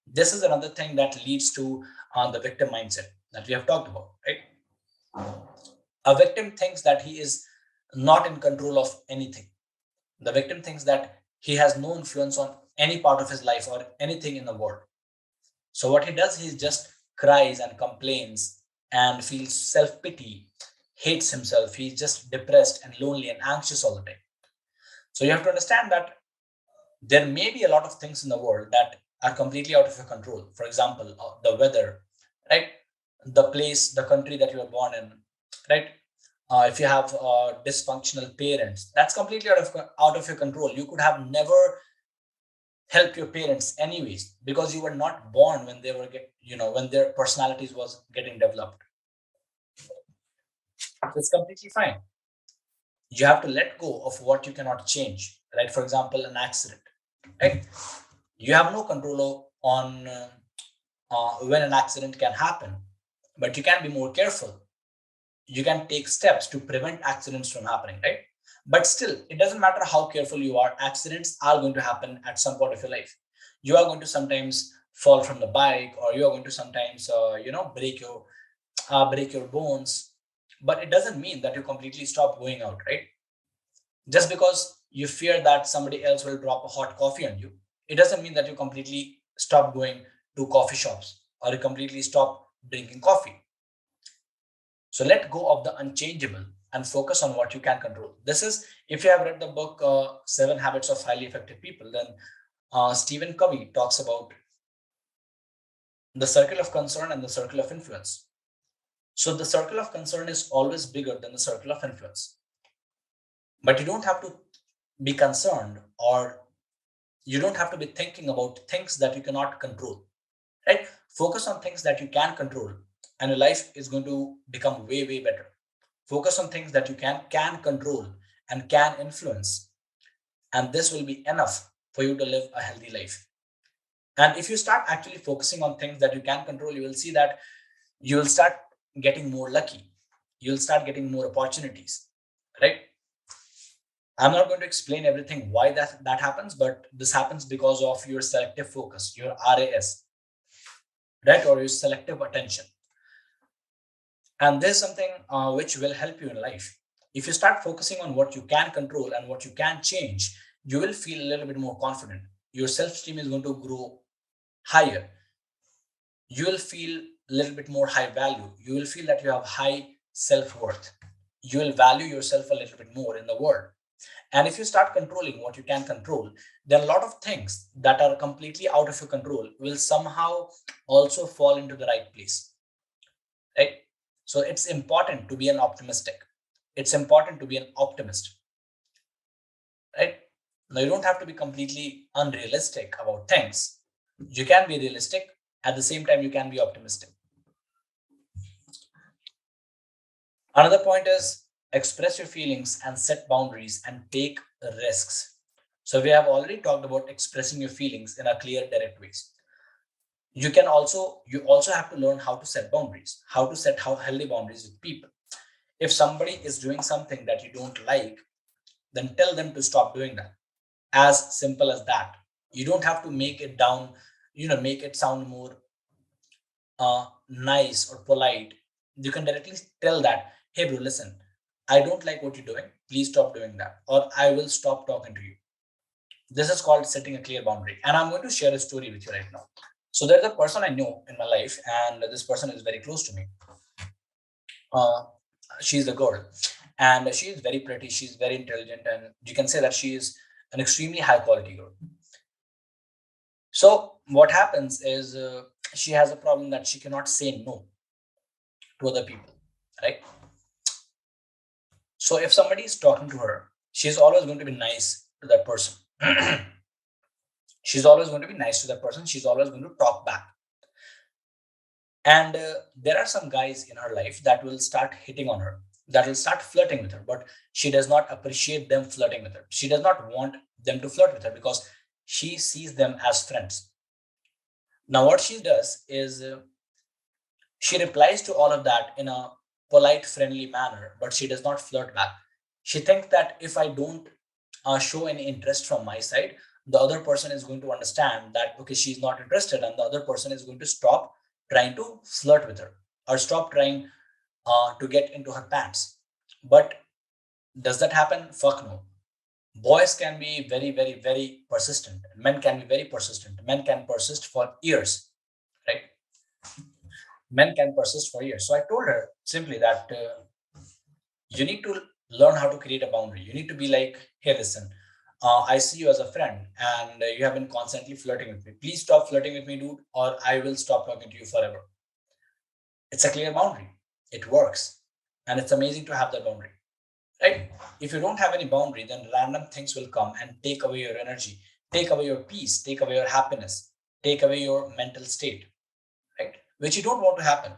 This is another thing that leads to the victim mindset that we have talked about, right? A victim thinks that he is not in control of anything. The victim thinks that he has no influence on any part of his life or anything in the world. So what he does, he just cries and complains and feels self-pity, hates himself. He's just depressed and lonely and anxious all the time. So you have to understand that there may be a lot of things in the world that are completely out of your control. For example, the weather, right? The place, the country that you were born in, right? If you have dysfunctional parents, that's completely out of your control. You could have never helped your parents anyways because you were not born when they were when their personalities was getting developed. It's completely fine. You have to let go of what you cannot change, right? For example, an accident, right? You have no control on when an accident can happen, but you can be more careful. You can take steps to prevent accidents from happening, right? But still, it doesn't matter how careful you are, accidents are going to happen at some point of your life. You are going to sometimes fall from the bike, or you are going to sometimes break your bones. But it doesn't mean that you completely stop going out, right? Just because you fear that somebody else will drop a hot coffee on you, it doesn't mean that you completely stop going to coffee shops or you completely stop drinking coffee. So let go of the unchangeable and focus on what you can control. This is, if you have read the book Seven Habits of Highly Effective People, then Stephen Covey talks about the circle of concern and the circle of influence. So the circle of concern is always bigger than the circle of influence. But you don't have to be concerned, or you don't have to be thinking about things that you cannot control, right? Focus on things that you can control, and your life is going to become way, way better. Focus on things that you can control and can influence, and this will be enough for you to live a healthy life. And if you start actually focusing on things that you can control, you will see that you will start getting more lucky. You'll start getting more opportunities, right? I'm not going to explain everything why that happens, but this happens because of your selective focus, your RAS, right? Or your selective attention. And this is something which will help you in life. If you start focusing on what you can control and what you can change, you will feel a little bit more confident. Your self-esteem is going to grow higher. You will feel a little bit more high value. You will feel that you have high self-worth. You will value yourself a little bit more in the world. And if you start controlling what you can control, then a lot of things that are completely out of your control will somehow also fall into the right place, right? So it's important to be an optimistic. It's important to be an optimist, right? Now, you don't have to be completely unrealistic about things. You can be realistic. At the same time, you can be optimistic. Another point is express your feelings and set boundaries and take risks. So we have already talked about expressing your feelings in a clear, direct ways. You also have to learn how to set boundaries, how to set how healthy boundaries with people. If somebody is doing something that you don't like, then tell them to stop doing that. As simple as that. You don't have to make it down, make it sound more nice or polite. You can directly tell that, hey, bro, listen, I don't like what you're doing. Please stop doing that, or I will stop talking to you. This is called setting a clear boundary. And I'm going to share a story with you right now. So there's a person I know in my life, and this person is very close to me. Uh, she's a girl, and she is very pretty. She's very intelligent, and you can say that she is an extremely high quality girl. So what happens is she has a problem that she cannot say no to other people, right? So if somebody is talking to her, she's always going to be nice to that person. She's always going to be nice to that person. She's always going to talk back. And there are some guys in her life that will start hitting on her, that will start flirting with her, but she does not appreciate them flirting with her. She does not want them to flirt with her because she sees them as friends. Now, what she does is she replies to all of that in a polite, friendly manner, but she does not flirt back. She thinks that if I don't show any interest from my side, the other person is going to understand that, okay, she's not interested, and the other person is going to stop trying to flirt with her or stop trying to get into her pants. But does that happen? Fuck no. Boys can be very, very, very persistent. Men can be very persistent. Men can persist for years, right? Men can persist for years. So I told her simply that you need to learn how to create a boundary. You need to be like, hey, listen, I see you as a friend and you have been constantly flirting with me. Please stop flirting with me, dude, or I will stop talking to you forever. It's a clear boundary. It works. And it's amazing to have that boundary, right? If you don't have any boundary, then random things will come and take away your energy, take away your peace, take away your happiness, take away your mental state, right? Which you don't want to happen.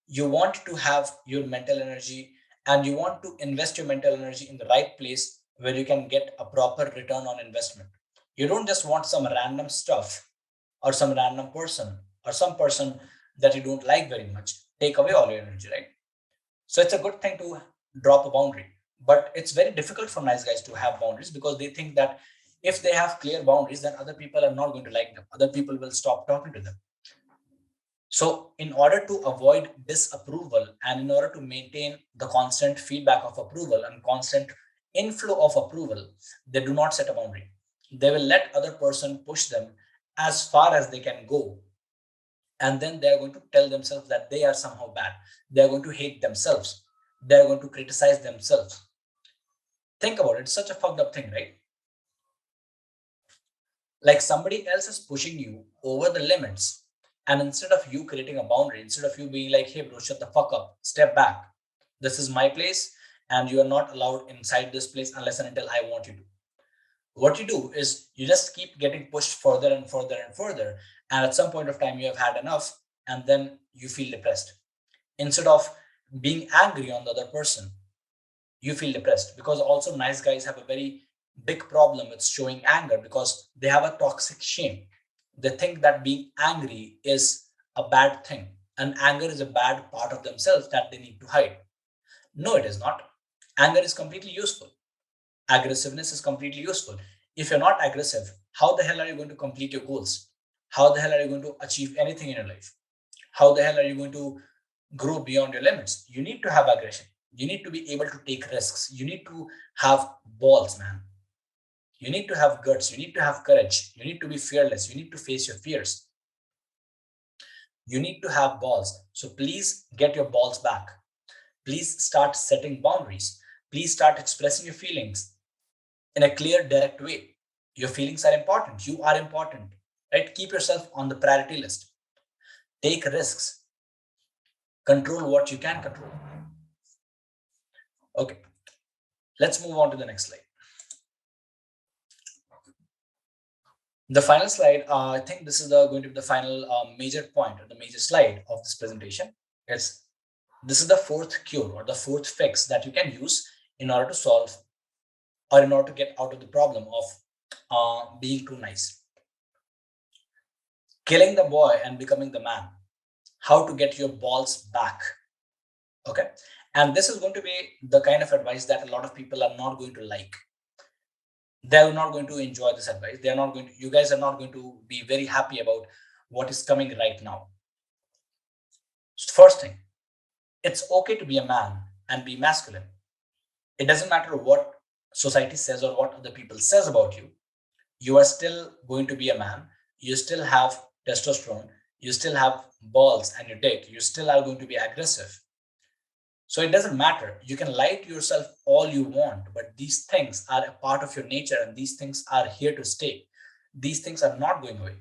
You want to have your mental energy and you want to invest your mental energy in the right place where you can get a proper return on investment. You don't just want some random stuff or some random person or some person that you don't like very much take away all your energy, right? So it's a good thing to drop a boundary. But it's very difficult for nice guys to have boundaries because they think that if they have clear boundaries, then other people are not going to like them. Other people will stop talking to them. So, in order to avoid disapproval and in order to maintain the constant feedback of approval and constant inflow of approval, they do not set a boundary. They will let other person push them as far as they can go, and then they are going to tell themselves that they are somehow bad. They are going to hate themselves. They are going to criticize themselves. Think about it. It's such a fucked up thing, right? Like somebody else is pushing you over the limits, and instead of you creating a boundary, instead of you being like, hey bro, shut the fuck up, step back, this is my place and you are not allowed inside this place unless and until I want you to, what you do is you just keep getting pushed further and further and further, and at some point of time you have had enough, and then you feel depressed. Instead of being angry on the other person, you feel depressed, because also nice guys have a very big problem with showing anger because they have a toxic shame. They think that being angry is a bad thing, and anger is a bad part of themselves that they need to hide. No, it is not. Anger is completely useful. Aggressiveness is completely useful. If you're not aggressive, how the hell are you going to complete your goals? How the hell are you going to achieve anything in your life? How the hell are you going to grow beyond your limits? You need to have aggression. You need to be able to take risks. You need to have balls, man. You need to have guts. You need to have courage. You need to be fearless. You need to face your fears. You need to have balls. So please get your balls back. Please start setting boundaries. Please start expressing your feelings in a clear, direct way. Your feelings are important. You are important, right? Keep yourself on the priority list. Take risks. Control what you can control. Okay, let's move on to the next slide. The final slide, I think this is going to be the final major point or the major slide of this presentation. It's this is the fourth cure or the fourth fix that you can use in order to solve or in order to get out of the problem of being too nice. Killing the boy and becoming the man. How to get your balls back. Okay. And this is going to be the kind of advice that a lot of people are not going to like. They're not going to enjoy this advice. They're not going to, you guys are not going to be very happy about what is coming right now. First thing, it's okay to be a man and be masculine. It doesn't matter what society says or what other people says about you. You are still going to be a man. You still have testosterone. You still have balls and your dick. You still are going to be aggressive. So it doesn't matter. You can lie to yourself all you want, but these things are a part of your nature and these things are here to stay. These things are not going away.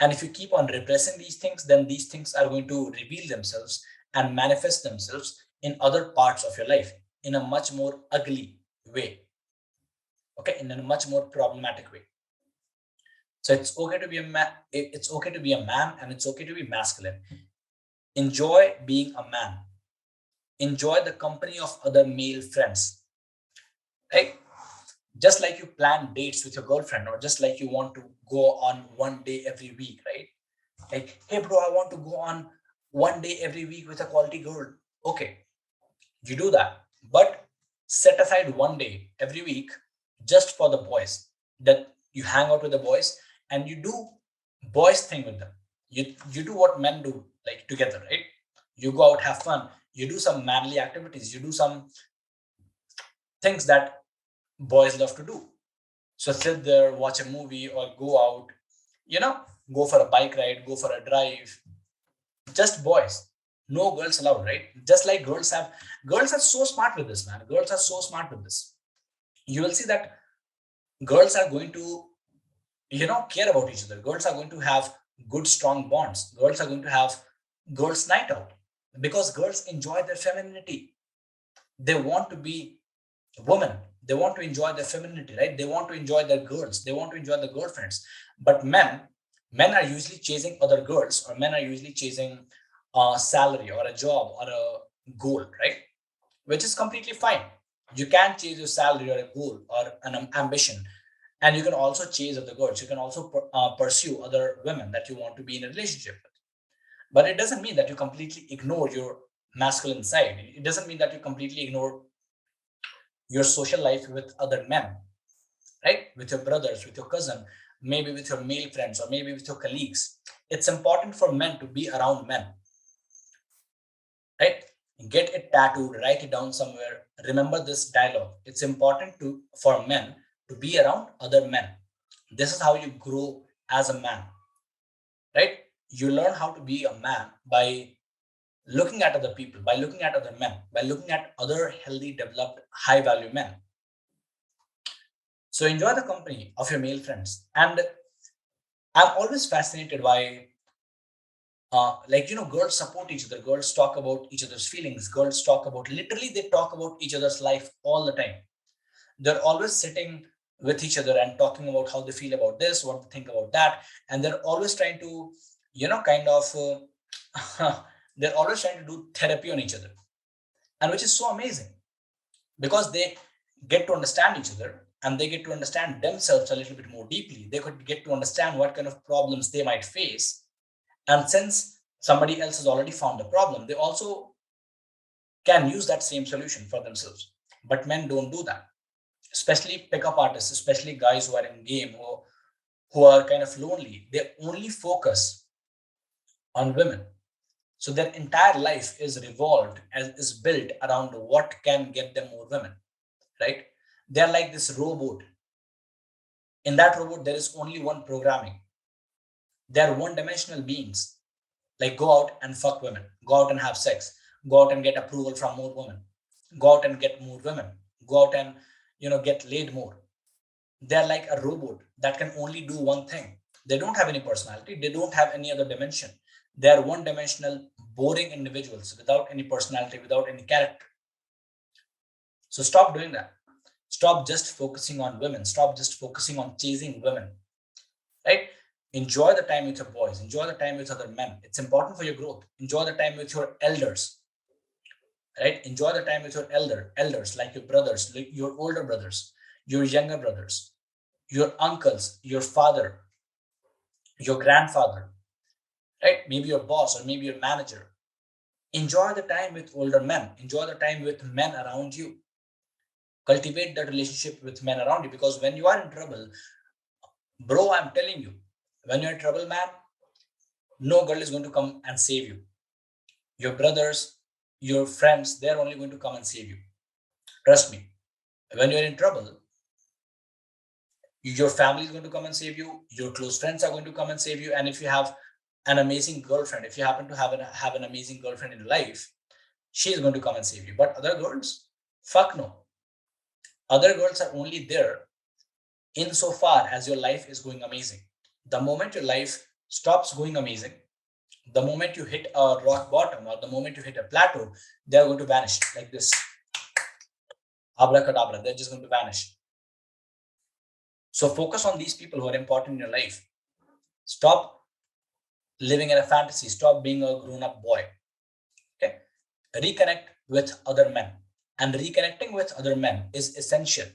And if you keep on repressing these things, then these things are going to reveal themselves and manifest themselves in other parts of your life in a much more ugly way. Okay, in a much more problematic way. So it's okay to be a man. It's okay to be a man, and it's okay to be masculine. Enjoy being a man. Enjoy the company of other male friends. Right? Just like you plan dates with your girlfriend, or just like you want to go on one day every week, right? Like, hey bro, I want to go on one day every week with a quality girl. Okay. You do that, but set aside one day every week just for the boys, that you hang out with the boys and you do boys thing with them. You do what men do, like together, right? You go out, have fun, you do some manly activities, you do some things that boys love to do. So sit there, watch a movie, or go out, you know, go for a bike ride, go for a drive. Just boys. No girls allowed, right? Just like girls are so smart with this, man. Girls are so smart with this. You will see that girls are going to, care about each other. Girls are going to have good, strong bonds. Girls are going to have girls' night out because girls enjoy their femininity. They want to be women. They want to enjoy their femininity, right? They want to enjoy their girls. They want to enjoy their girlfriends. But men are usually chasing other girls, or men are usually chasing a salary or a job or a goal, right? Which is completely fine. You can chase your salary or a goal or an ambition, and you can also chase other girls. You can also pursue other women that you want to be in a relationship with. But it doesn't mean that you completely ignore your masculine side. It doesn't mean that you completely ignore your social life with other men, right? With your brothers, with your cousin, maybe with your male friends, or maybe with your colleagues. It's important for men to be around men, right? Get it tattooed, write it down somewhere. Remember this dialogue. It's important for men to be around other men. This is how you grow as a man, right? You learn how to be a man by looking at other people, by looking at other men, by looking at other healthy, developed, high value men. So enjoy the company of your male friends. And I'm always fascinated by, girls support each other. Girls talk about each other's feelings. Girls talk about, literally, they talk about each other's life all the time. They're always sitting with each other and talking about how they feel about this, what they think about that. And they're always trying to, kind of, they're always trying to do therapy on each other. And which is so amazing because they get to understand each other and they get to understand themselves a little bit more deeply. They could get to understand what kind of problems they might face. And since somebody else has already found a problem, they also can use that same solution for themselves. But men don't do that, especially pickup artists, especially guys who are in game, who are kind of lonely. They only focus on women. So their entire life is revolved, as is built around what can get them more women, right? They're like this robot. In that robot, there is only one programming. They're one dimensional beings. Like go out and fuck women, go out and have sex, go out and get approval from more women, go out and get more women, go out and get laid more. They're like a robot that can only do one thing. They don't have any personality, they don't have any other dimension. They're one dimensional, boring individuals without any personality, without any character. So stop doing that. Stop just focusing on women, stop just focusing on chasing women, right? Enjoy the time with your boys, enjoy the time with other men. It's important for your growth. Enjoy the time with your elders, right? Enjoy the time with your elders, like your brothers, like your older brothers, your younger brothers, your uncles, your father, your grandfather, right? Maybe your boss or maybe your manager. Enjoy the time with older men, enjoy the time with men around you. Cultivate that relationship with men around you, because when you are in trouble, bro, I'm telling you, when you're in trouble, man, no girl is going to come and save you. Your brothers, your friends, they're only going to come and save you. Trust me. When you're in trouble, your family is going to come and save you. Your close friends are going to come and save you. And if you have an amazing girlfriend, if you happen to have an amazing girlfriend in life, she is going to come and save you. But other girls, fuck no. Other girls are only there insofar as your life is going amazing. The moment your life stops going amazing, the moment you hit a rock bottom or the moment you hit a plateau, they're going to vanish like this. Abracadabra, they're just going to vanish. So focus on these people who are important in your life. Stop living in a fantasy. Stop being a grown-up boy. Okay. Reconnect with other men. And reconnecting with other men is essential.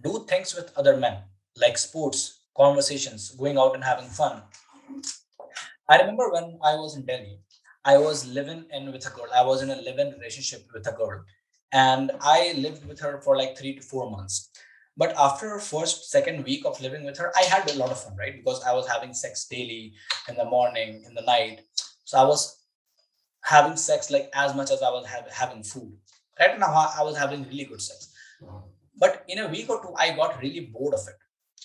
Do things with other men, like sports, conversations, going out and having fun. I remember when I was in Delhi, I was living in with a girl. I was in a live-in relationship with a girl, and I lived with her for like 3 to 4 months. But after first, second week of living with her, I had a lot of fun, right? Because I was having sex daily, in the morning, in the night. So I was having sex like as much as I was having food. Right now, I was having really good sex. But in a week or two, I got really bored of it.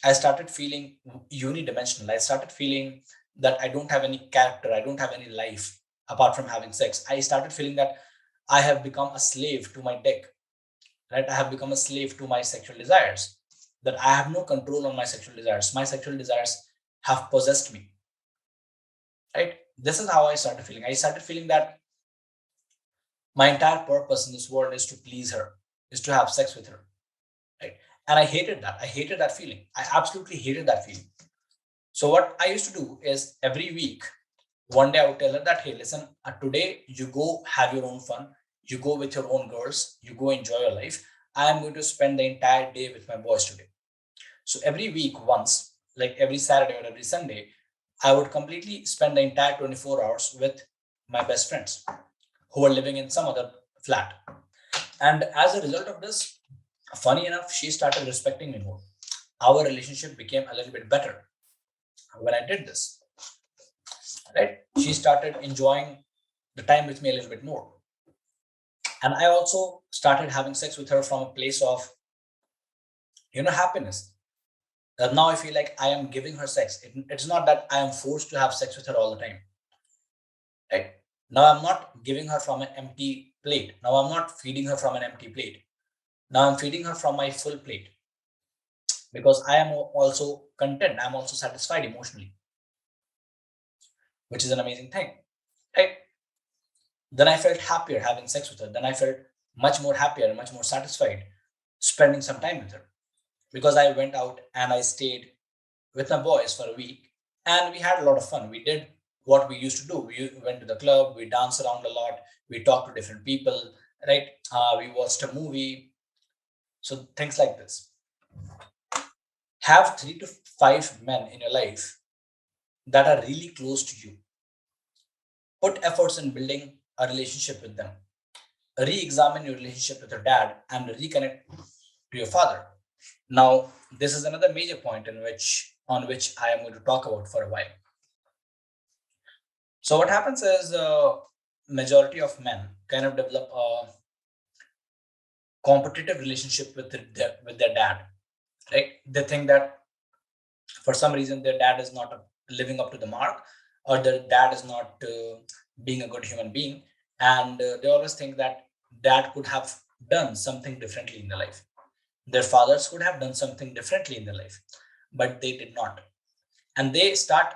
I started feeling unidimensional. I started feeling that I don't have any character, I don't have any life apart from having sex. I started feeling that I have become a slave to my dick, right? I have become a slave to my sexual desires, that I have no control on my sexual desires. My sexual desires have possessed me, right? This is how I started feeling. I started feeling that my entire purpose in this world is to please her, is to have sex with her, right? And I hated that. I hated that feeling. I absolutely hated that feeling. So what I used to do is every week, one day I would tell her that, hey, listen, today you go have your own fun. You go with your own girls. You go enjoy your life. I am going to spend the entire day with my boys today. So every week, once, like every Saturday or every Sunday, I would completely spend the entire 24 hours with my best friends who were living in some other flat. And as a result of this, funny enough, she started respecting me more. Our relationship became a little bit better when I did this, right? She started enjoying the time with me a little bit more. And I also started having sex with her from a place of, happiness. Now I feel like I am giving her sex. It's not that I am forced to have sex with her all the time, right? Now I'm not giving her from an empty plate. Now I'm not feeding her from an empty plate. Now I'm feeding her from my full plate because I am also content. I'm also satisfied emotionally, which is an amazing thing, right? Then I felt happier having sex with her. Then I felt much more happier and much more satisfied spending some time with her because I went out and I stayed with my boys for a week and we had a lot of fun. We did what we used to do. We went to the club, we danced around a lot, we talked to different people, right? We watched a movie. So things like this. Have 3 to 5 men in your life that are really close to you. Put efforts in building a relationship with them. Re-examine your relationship with your dad and reconnect to your father. Now, this is another major point in which on which I am going to talk about for a while. So what happens is majority of men kind of develop a competitive relationship with their dad, right? They think that for some reason their dad is not living up to the mark, or their dad is not being a good human being, and they always think that dad could have done something differently in their life. Their fathers could have done something differently in their life, but they did not, and they start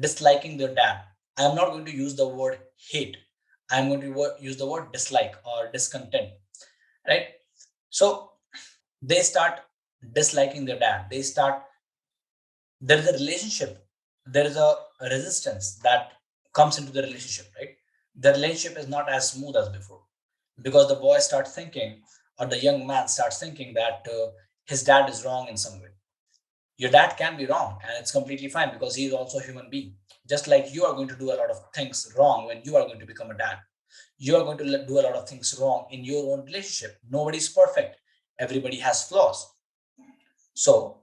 disliking their dad. I am not going to use the word hate. I am going to use the word dislike or discontent, right? So they start disliking their dad. There is a relationship, there is a resistance that comes into the relationship, right? The relationship is not as smooth as before because the boy starts thinking, or the young man starts thinking that his dad is wrong in some way. Your dad can be wrong and it's completely fine because he is also a human being. Just like you are going to do a lot of things wrong when you are going to become a dad, you are going to do a lot of things wrong in your own relationship. Nobody's perfect, everybody has flaws. So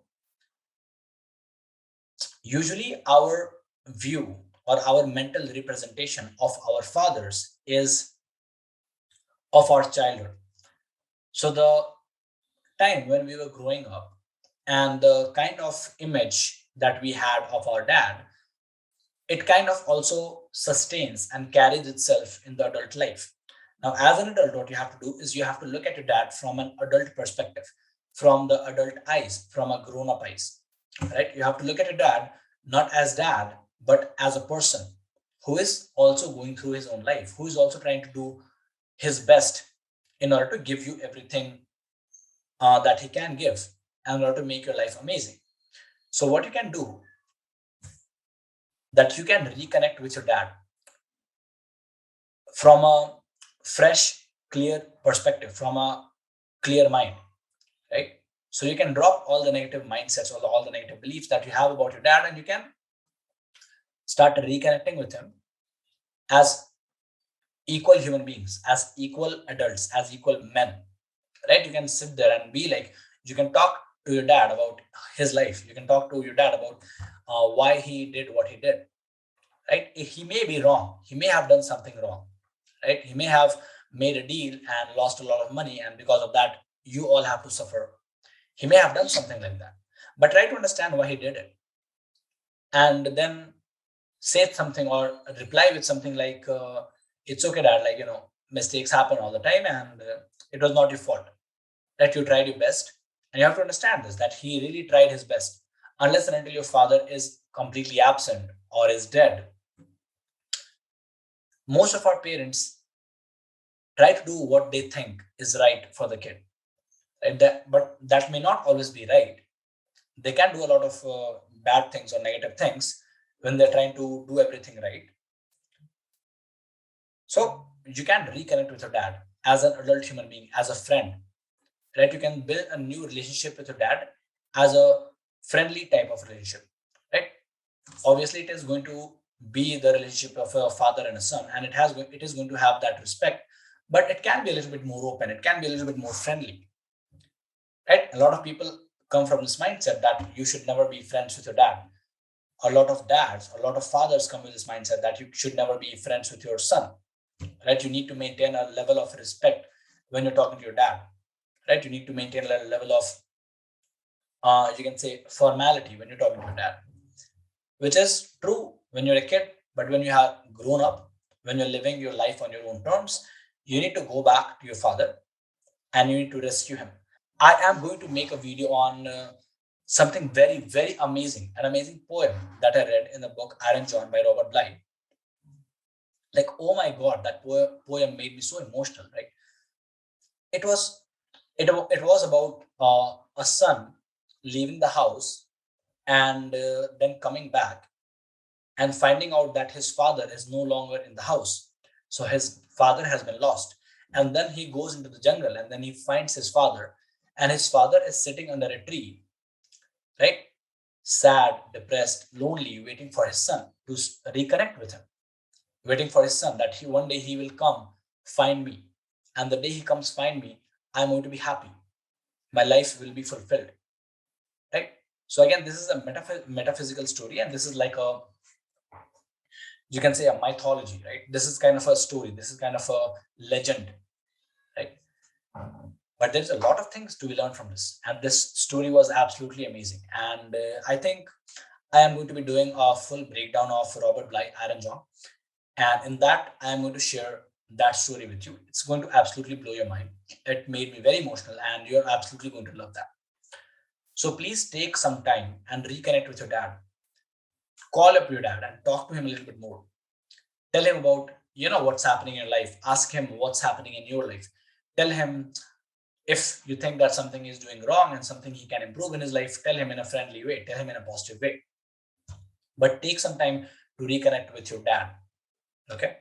usually our view or our mental representation of our fathers is of our childhood. So the time when we were growing up and the kind of image that we had of our dad, it kind of also sustains and carries itself in the adult life. Now, as an adult, what you have to do is you have to look at your dad from an adult perspective, from the adult eyes, from a grown up eyes, right? You have to look at your dad not as dad, but as a person who is also going through his own life, who is also trying to do his best in order to give you everything that he can give and in order to make your life amazing. So, what you can do that you can reconnect with your dad from a fresh, clear perspective, from a clear mind, right? So you can drop all the negative mindsets, all the negative beliefs that you have about your dad, and you can start reconnecting with him as equal human beings, as equal adults, as equal men, right? You can sit there and be like, you can talk to your dad about his life. You can talk to your dad about why he did what he did, right? He may be wrong. He may have done something wrong, right? He may have made a deal and lost a lot of money, and because of that, you all have to suffer. He may have done something like that, but try to understand why he did it, and then say something or reply with something like, "It's okay, dad. Like, mistakes happen all the time, and it was not your fault. That you tried your best, and you have to understand this, that he really tried his best. Unless and until your father is completely absent or is dead, most of our parents try to do what they think is right for the kid, right? But that may not always be right. They can do a lot of bad things or negative things when they're trying to do everything right. So you can reconnect with your dad as an adult human being, as a friend, right? You can build a new relationship with your dad as a friendly type of relationship, right? Obviously, it is going to be the relationship of a father and a son, and it is going to have that respect, but it can be a little bit more open. It can be a little bit more friendly, right? A lot of people come from this mindset that you should never be friends with your dad. A lot of dads, a lot of fathers come with this mindset that you should never be friends with your son, right? You need to maintain a level of respect when you're talking to your dad, right? You need to maintain a level of, you can say, formality when you're talking to your dad, which is true when you're a kid, but when you have grown up, when you're living your life on your own terms, you need to go back to your father and you need to rescue him. I am going to make a video on something very, very amazing, an amazing poem that I read in the book Iron John by Robert Bly. Like, oh my God, that poem made me so emotional, right? It was it was about a son leaving the house and then coming back and finding out that his father is no longer in the house. So his father has been lost. And then he goes into the jungle and then he finds his father, and his father is sitting under a tree, right? Sad, depressed, lonely, waiting for his son to reconnect with him, waiting for his son that he one day he will come find me. And the day he comes find me, I'm going to be happy. My life will be fulfilled, right? So again, this is a metaphysical story, and this is like a, you can say, a mythology, right? This is kind of a story. This is kind of a legend, right? But there's a lot of things to be learned from this, and this story was absolutely amazing. And I think I am going to be doing a full breakdown of Robert Bly, Iron John, and in that I am going to share that story with you. It's going to absolutely blow your mind. It made me very emotional, and you're absolutely going to love that. So please take some time and reconnect with your dad. Call up your dad and talk to him a little bit more. Tell him about, what's happening in your life. Ask him what's happening in your life. Tell him if you think that something is doing wrong and something he can improve in his life. Tell him in a friendly way. Tell him in a positive way. But take some time to reconnect with your dad. Okay.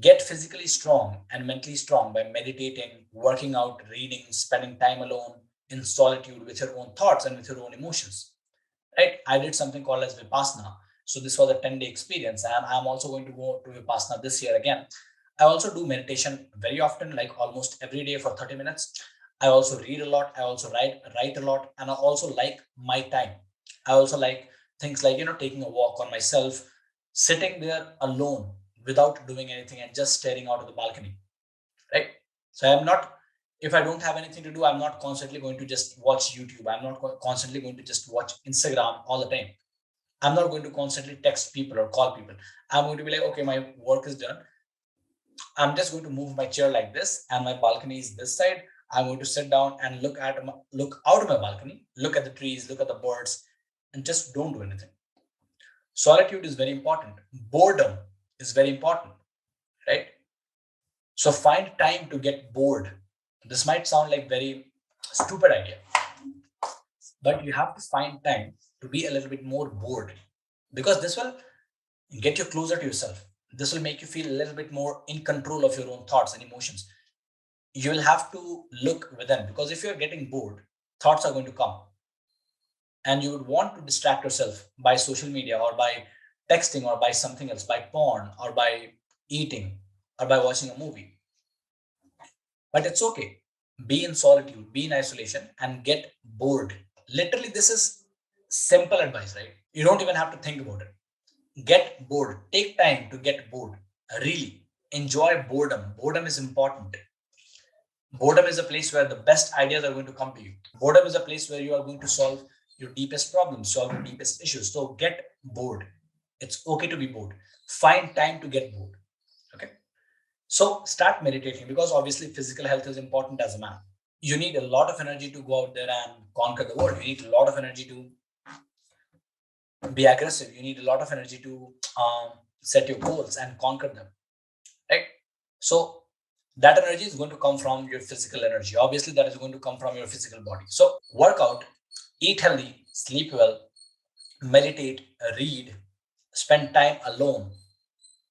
Get physically strong and mentally strong by meditating, working out, reading, spending time alone in solitude with your own thoughts and with your own emotions, right? I did something called as Vipassana. So this was a 10-day experience, and I'm also going to go to Vipassana this year again. I also do meditation very often, like almost every day for 30 minutes. I also read a lot. I also write a lot, and I also like my time. I also like things like, taking a walk on myself, sitting there alone without doing anything and just staring out of the balcony, right? So I'm not, if I don't have anything to do, I'm not constantly going to just watch YouTube. I'm not constantly going to just watch Instagram all the time. I'm not going to constantly text people or call people. I'm going to be like, okay, my work is done. I'm just going to move my chair like this, and my balcony is this side. I'm going to sit down and look out of my balcony, look at the trees, look at the birds, and just don't do anything. Solitude is very important. Boredom is very important, right? So find time to get bored. This might sound like very stupid idea, but you have to find time to be a little bit more bored, because this will get you closer to yourself. This will make you feel a little bit more in control of your own thoughts and emotions. You will have to look within, because if you're getting bored, thoughts are going to come, and you would want to distract yourself by social media or by texting or by something else, by porn or by eating, or by watching a movie. But it's okay. Be in solitude, be in isolation, and get bored. Literally, this is simple advice, right? You don't even have to think about it. Get bored. Take time to get bored. Really enjoy boredom. Boredom is important. Boredom is a place where the best ideas are going to come to you. Boredom is a place where you are going to solve your deepest problems, solve your deepest issues. So get bored. It's okay to be bored. Find time to get bored. Okay. So start meditating, because obviously physical health is important as a man. You need a lot of energy to go out there and conquer the world. You need a lot of energy to be aggressive. You need a lot of energy to set your goals and conquer them, right? So that energy is going to come from your physical energy. Obviously, that is going to come from your physical body. So work out, eat healthy, sleep well, meditate, read, spend time alone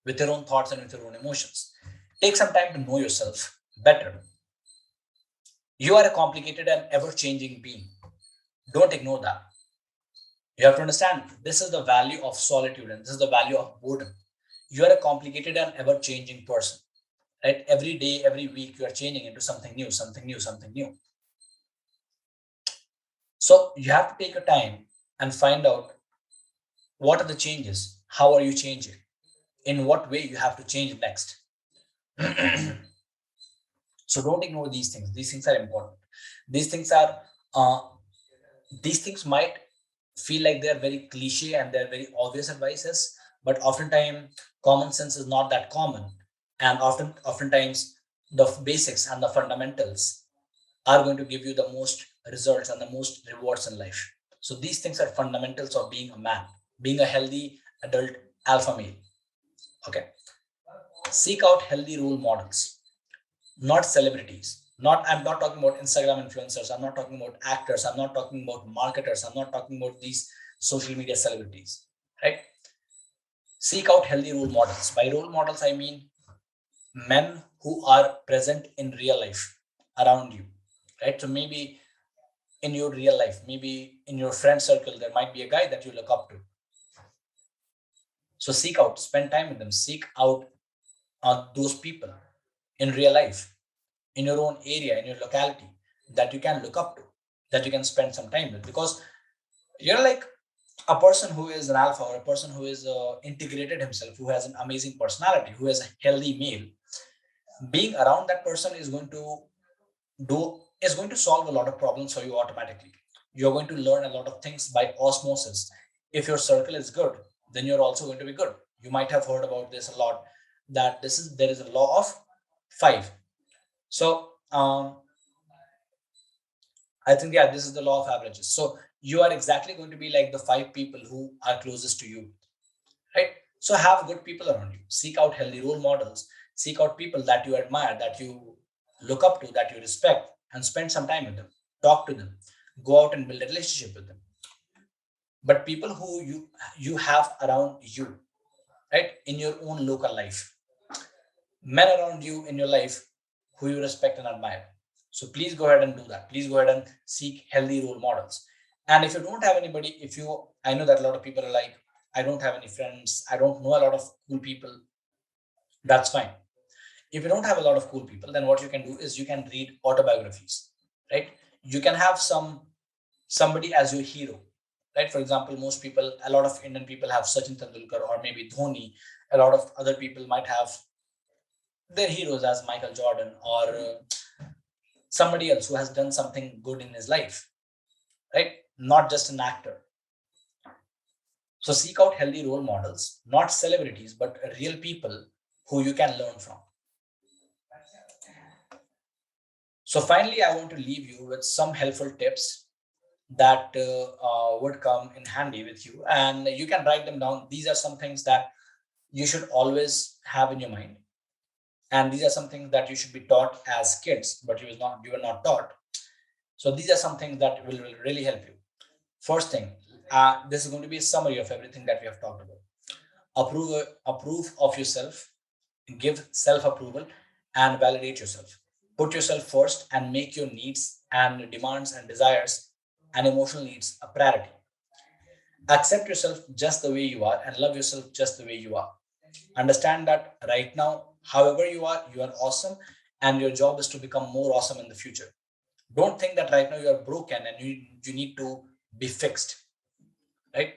with your own thoughts and with your own emotions. Take some time to know yourself better. You are a complicated and ever changing being. Don't ignore that. You have to understand this is the value of solitude and this is the value of boredom. You are a complicated and ever changing person, right? Every day, every week, you are changing into something new, something new, something new. So you have to take your time and find out what are the changes, how are you changing, in what way you have to change next. So don't ignore these things. These things are important. These things are uh, these things might feel like they're very cliche and they're very obvious advices, but oftentimes common sense is not that common, and oftentimes the basics and the fundamentals are going to give you the most results and the most rewards in life. So these things are fundamentals of being a man, being a healthy adult alpha male. Okay, seek out healthy role models, not celebrities. Not I'm not talking about Instagram influencers. I'm not talking about actors. I'm not talking about marketers. I'm not talking about these social media celebrities. Right? Seek out healthy role models. By role models, I mean men who are present in real life around you. Right? So maybe in your real life, maybe in your friend circle, there might be a guy that you look up to. So seek out, spend time with them, seek out those people in real life, in your own area, in your locality, that you can look up to, that you can spend some time with. Because you're like a person who is an alpha, or a person who is integrated himself, who has an amazing personality, who is a healthy male. Being around that person is going to solve a lot of problems for you automatically. You're going to learn a lot of things by osmosis. If your circle is good, then you're also going to be good. You might have heard about this a lot, that there is a law of five. So I think, yeah, this is the law of averages. So you are exactly going to be like the five people who are closest to you, right? So have good people around you. Seek out healthy role models. Seek out people that you admire, that you look up to, that you respect, and spend some time with them. Talk to them. Go out and build a relationship with them. But people who you have around you, right, in your own local life, men around you in your life who you respect and admire. So please go ahead and do that. Please go ahead and seek healthy role models. And if you don't have anybody, I know that a lot of people are like, I don't have any friends, I don't know a lot of cool people. That's fine. If you don't have a lot of cool people, then what you can do is you can read autobiographies, right? You can have somebody as your hero, right? For example, a lot of Indian people have Sachin Tendulkar or maybe Dhoni. A lot of other people might have their heroes as Michael Jordan, or somebody else who has done something good in his life, right? Not just an actor. So seek out healthy role models, not celebrities, but real people who you can learn from. So finally, I want to leave you with some helpful tips that would come in handy with you, and you can write them down. These are some things that you should always have in your mind, and these are some things that you should be taught as kids, but you were not taught. So these are some things that will really help you. First thing, this is going to be a summary of everything that we have talked about. Approve of yourself, give self approval, and validate yourself. Put yourself first and make your needs and demands and desires and emotional needs a priority. Accept yourself just the way you are and love yourself just the way you are. Understand that right now, however you are awesome, and your job is to become more awesome in the future. Don't think that right now you are broken and you need to be fixed, right?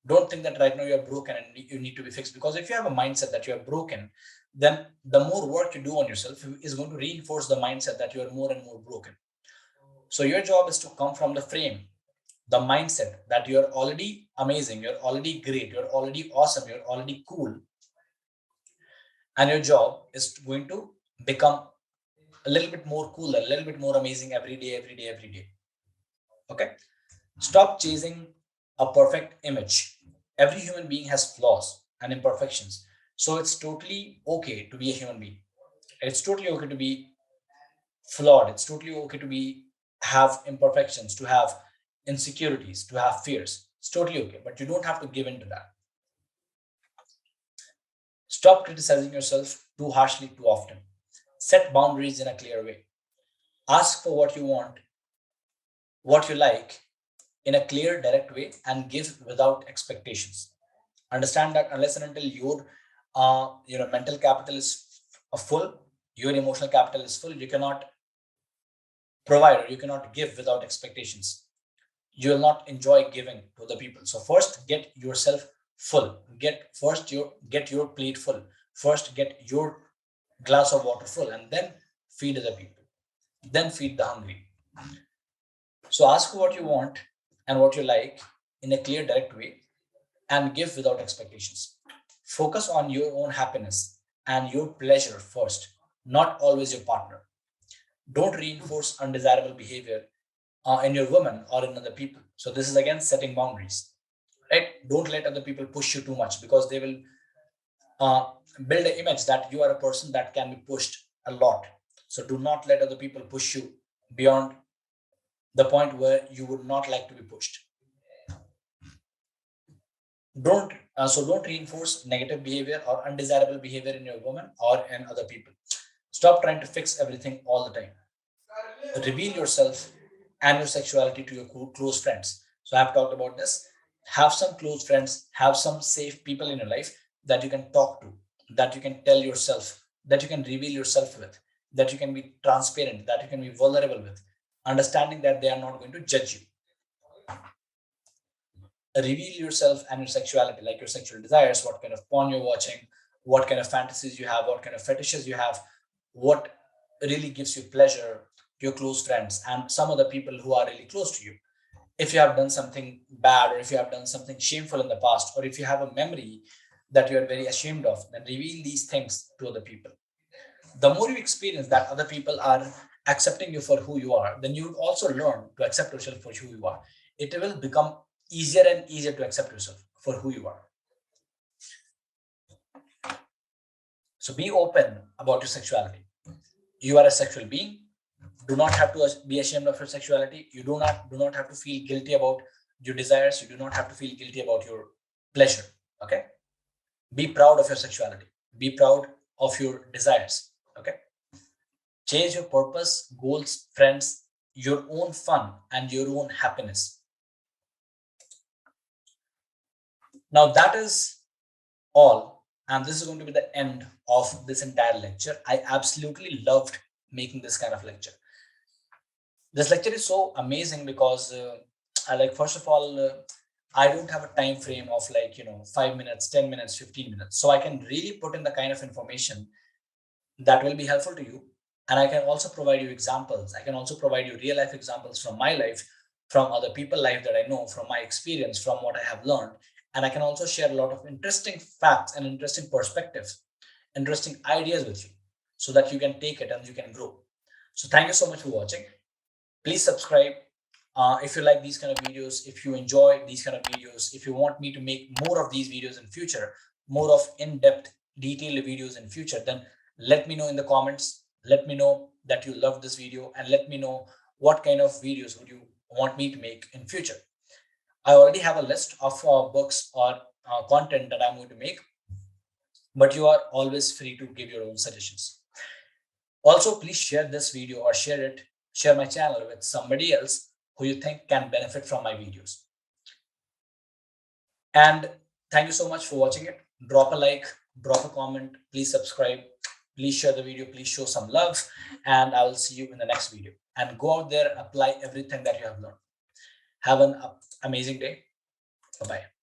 Don't think that right now you are broken and you need to be fixed, because if you have a mindset that you are broken, then the more work you do on yourself is going to reinforce the mindset that you are more and more broken. So your job is to come from the frame, the mindset that you're already amazing, you're already great, you're already awesome, you're already cool, and your job is going to become a little bit more cooler, a little bit more amazing every day, every day, every day. Okay? Stop chasing a perfect image. Every human being has flaws and imperfections. So it's totally okay to be a human being. It's totally okay to be flawed. It's totally okay to be have imperfections, to have insecurities, to have fears. It's totally okay, but you don't have to give in to that. Stop criticizing yourself too harshly too often. Set boundaries in a clear way. Ask for what you want, what you like, in a clear, direct way, and give without expectations. Understand that unless and until your mental capital is full, your emotional capital is full, you cannot provide or you cannot give without expectations. You will not enjoy giving to the people. So first get yourself full. Get your plate full. First get your glass of water full, and then feed other people. Then feed the hungry. So ask for what you want and what you like in a clear, direct way, and give without expectations. Focus on your own happiness and your pleasure first, not always your partner. Don't reinforce undesirable behavior in your woman or in other people. So this is again setting boundaries, right? Don't let other people push you too much, because they will uh, build an image that you are a person that can be pushed a lot. So do not let other people push you beyond the point where you would not like to be pushed. Don't reinforce negative behavior or undesirable behavior in your woman or in other people. Stop trying to fix everything all the time. Reveal yourself and your sexuality to your close friends. So I've talked about this. Have some close friends, have some safe people in your life that you can talk to, that you can tell yourself, that you can reveal yourself with, that you can be transparent, that you can be vulnerable with, understanding that they are not going to judge you. Reveal yourself and your sexuality, like your sexual desires, what kind of porn you're watching, what kind of fantasies you have, what kind of fetishes you have, what really gives you pleasure, your close friends, and some other people who are really close to you. If you have done something bad, or if you have done something shameful in the past, or if you have a memory that you are very ashamed of, then reveal these things to other people. The more you experience that other people are accepting you for who you are, then you will also learn to accept yourself for who you are. It will become easier and easier to accept yourself for who you are. So be open about your sexuality. You are a sexual being. Do not have to be ashamed of your sexuality. You do not have to feel guilty about your desires. You do not have to feel guilty about your pleasure. Okay. Be proud of your sexuality. Be proud of your desires. Okay. Change your purpose, goals, friends, your own fun, and your own happiness. Now that is all, and this is going to be the end of this entire lecture. I absolutely loved making this kind of lecture. This lecture is so amazing because I like, first of all, I don't have a time frame of, like, 5 minutes, 10 minutes, 15 minutes, so I can really put in the kind of information that will be helpful to you. And I can also provide you examples. I can also provide you real life examples from my life, from other people life that I know, from my experience, from what I have learned. And I can also share a lot of interesting facts and interesting perspectives, interesting ideas with you, so that you can take it and you can grow. So thank you so much for watching. Please subscribe if you like these kind of videos, if you enjoy these kind of videos, if you want me to make more of these videos in future, more of in-depth detailed videos in future, then let me know in the comments. Let me know that you love this video, and let me know what kind of videos would you want me to make in future. I already have a list of books or content that I'm going to make, but you are always free to give your own suggestions. Also, please share this video, or share my channel with somebody else who you think can benefit from my videos. And thank you so much for watching it. drop a like, drop a comment, please subscribe, please share the video, please show some love, and I will see you in the next video. And go out there, apply everything that you have learned. Have an amazing day. Bye-bye.